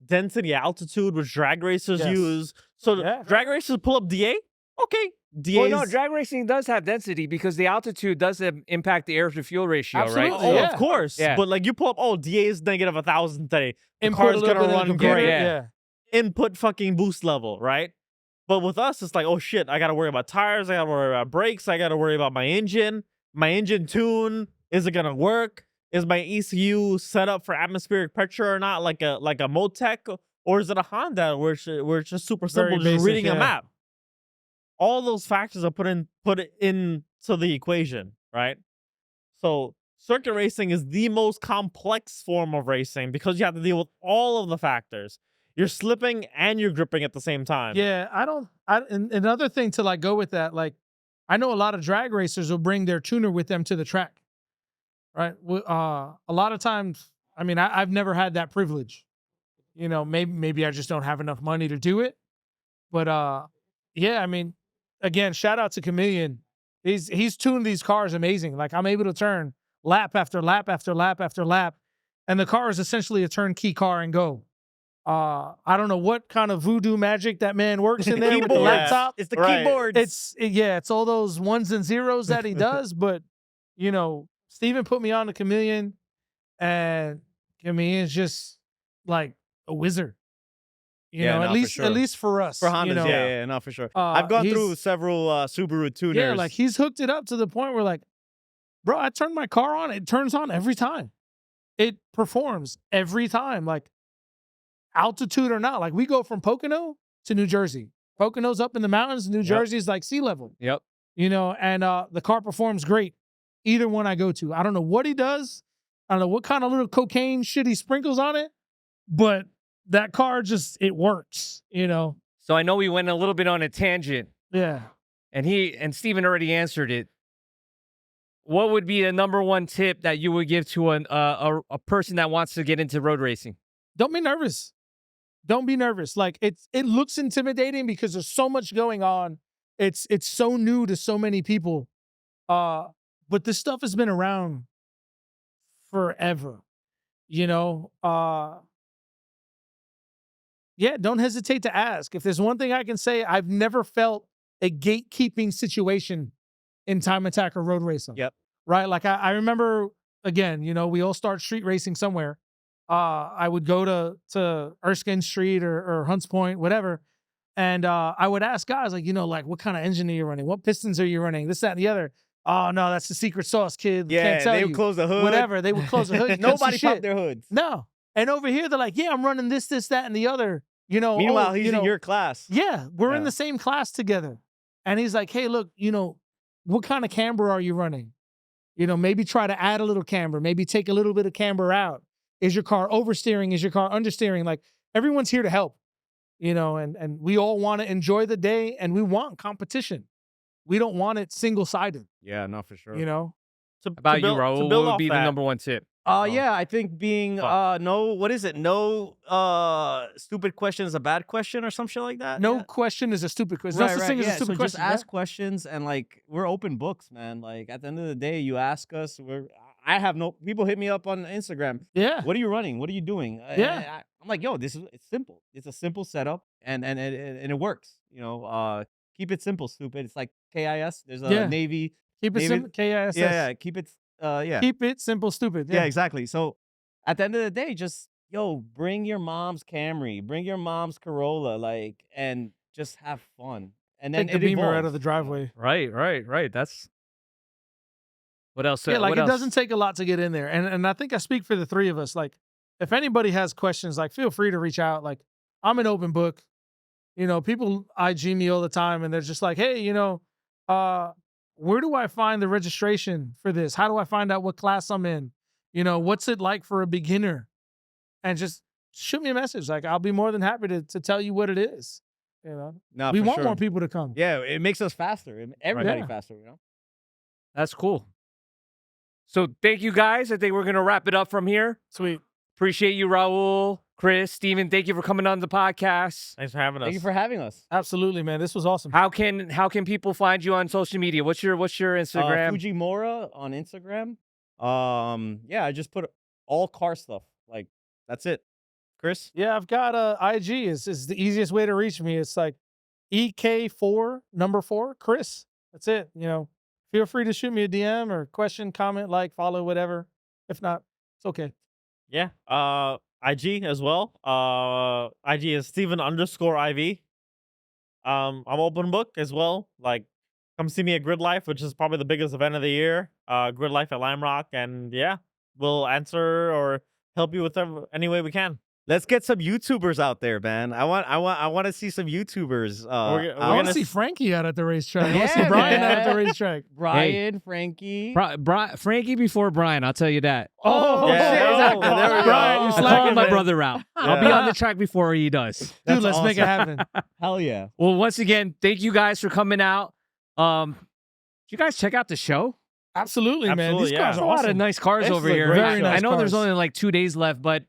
Density altitude, which drag racers Yes. use. So Yeah. drag racers pull up DA, Okay, Well, DAs. no, drag racing does have density because the altitude does impact the air to fuel ratio, Absolutely, right? Oh, yeah. of course. Yeah. But like you pull up, DA is negative 1,000 today. The Input car's a little gonna bit in the run computer. great. Yeah. Input fucking boost level, right? But with us, it's like, oh shit, I gotta worry about tires, I gotta worry about brakes, I gotta worry about my engine tune. Is it gonna work? Is my ECU set up for atmospheric pressure or not, like a Motec, or is it a Honda where it's just super Very simple, just basic, reading a yeah. map? All those factors are put into the equation, right? So circuit racing is the most complex form of racing because you have to deal with all of the factors. You're slipping and you're gripping at the same time. Yeah, and another thing to like go with that, like I know a lot of drag racers will bring their tuner with them to the track, right? A lot of times, I mean, I've never had that privilege. You know, maybe I just don't have enough money to do it. But yeah, I mean, again, shout out to Chameleon. He's tuned these cars amazing. Like I'm able to turn lap after lap after lap after lap, and the car is essentially a turnkey car and go. I don't know what kind of voodoo magic that man works in there with the Keyboard. laptop. It's the Right. keyboards. It's all those ones and zeros that he does. But you know, Steven put me on to Chameleon, and Chameleon's just like a wizard. You Yeah, know, no, at for least sure. for us. For Hondas, you know? yeah, no, for sure. I've gone through he's- several Subaru tuners. Yeah, like he's hooked it up to the point where like, bro, I turn my car on, it turns on every time. It performs every time, like altitude or not. Like we go from Pocono to New Jersey. Pocono's up in the mountains, New Jersey is like sea level. Yep. You know, and the car performs great. Either one I go to. I don't know what he does. I don't know what kind of little cocaine shit he sprinkles on it, but that car just it works, you know. So I know we went a little bit on a tangent, Yeah. and Steven already answered it. What would be the number one tip that you would give to a person that wants to get into road racing? Don't be nervous. Don't be nervous. Like it looks intimidating because there's so much going on. It's so new to so many people. But this stuff has been around forever. You know, yeah, don't hesitate to ask. If there's one thing I can say, I've never felt a gatekeeping situation in time attack or road racing. Yep. Right? Like I remember, again, you know, we all start street racing somewhere. I would go to Erskine Street or Hunts Point, whatever. And I would ask guys like, you know, like what kind of engine are you running? What pistons are you running? This, that, and the other. Oh no, that's the secret sauce, kid. yeah, Can't tell they you. would close the hood. Whatever. They would close the hood. You couldn't see Nobody shit. popped their hoods. No. And over here, they're like, yeah, I'm running this, that, and the other. You know. Meanwhile, oh, he's you know, in your class. Yeah, we're in Yeah. the same class together. And he's like, hey, look, you know, what kind of camber are you running? You know, maybe try to add a little camber. Maybe take a little bit of camber out. Is your car oversteering? Is your car understeering? Like everyone's here to help. You know, and we all want to enjoy the day, and we want competition. We don't want it single-sided. Yeah, no, for sure. You know. About you, Raul, what would be the number one tip? Yeah, I think being Fuck. no, what is it? No stupid question is a bad question or some shit like that. No Yeah. question is a stupid question. Right, That's the right, thing is yeah. a stupid So question. just ask questions and like we're open books, man. Like at the end of the day, you ask us. I have no people hit me up on Instagram. Yeah. What are you running? What are you doing? Yeah. I'm like, yo, it's simple. It's a simple setup and it works. You know, keep it simple, stupid. It's like KIS. There's a Yeah. Navy. Keep it Navy- simple. KISS. Yeah, keep it. Yeah. Keep it simple, stupid. Yeah, exactly. So at the end of the day, just bring your mom's Camry, bring your mom's Corolla, like, and just have fun. And then Take the it beamer out evolves, of the you know? driveway. Right. That's what else? Yeah, like what it else? doesn't take a lot to get in there. And I think I speak for the three of us. Like, if anybody has questions, like feel free to reach out. Like, I'm an open book. You know, people IG me all the time and they're just like, hey, you know, where do I find the registration for this? How do I find out what class I'm in? You know, what's it like for a beginner? And just shoot me a message. Like, I'll be more than happy to tell you what it is. You know, No, we for want sure. more people to come. Yeah, it makes us faster. Everybody Yeah. faster, you know? That's cool. So thank you guys. I think we're gonna wrap it up from here. Sweet. Appreciate you, Raul, Chris, Steven. Thank you for coming on the podcast. Thanks for having us. Thank you for having us. Absolutely, man. This was awesome. How can people find you on social media? What's your Instagram? Fujimura on Instagram. Yeah, I just put all car stuff. Like, that's it. Chris? Yeah, I've got IG. Is the easiest way to reach me. It's like EK4 number 4 Chris. That's it. You know, feel free to shoot me a DM or question, comment, like, follow, whatever. If not, it's okay. Yeah. IG as well. IG is Steven_IV. I'm open book as well. Like, come see me at Grid Life, which is probably the biggest event of the year. Grid Life at Lime Rock, and yeah, we'll answer or help you with any way we can. Let's get some YouTubers out there, man. I want to see some YouTubers. We're I want gonna to see s- Frankie out at the racetrack. I want to see Yeah, Brian out at the man. racetrack. Brian, Frankie. Frankie before Brian, I'll tell you that. Oh, Yeah. shit. Oh, there we Brian, go. you I'm slacking, calling my man. brother out. I'll be Yeah. on the track before he does. Dude, That's let's make it awesome. happen. Hell yeah. Well, once again, thank you guys for coming out. Did you guys check out the show? Absolutely, man. Absolutely, These yeah. cars There's are a lot awesome. of nice cars This over is a here. great Very show. nice I know there's cars. only like 2 days left, but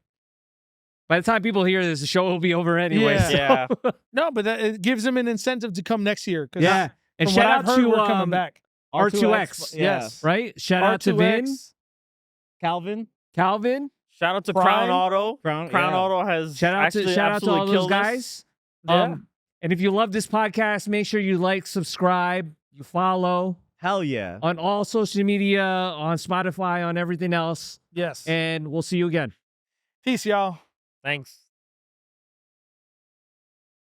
by the time people hear this, the show will be over anyway. Yeah. so- Yeah. No, but it gives them an incentive to come next year. 'Cause yeah. And from shout what out I've heard, to we're coming back. R2X. Yeah. Yes. Right? Shout out to Vin, R2X. Calvin. Calvin. Shout out to Prime. Crown Auto. Crown Crown yeah. Auto has Shout out to actually shout out to all absolutely those killed us. guys. Yeah. And if you love this podcast, make sure you like, subscribe, you follow Hell yeah. on all social media, on Spotify, on everything else. Yes. And we'll see you again. Peace, y'all. Thanks.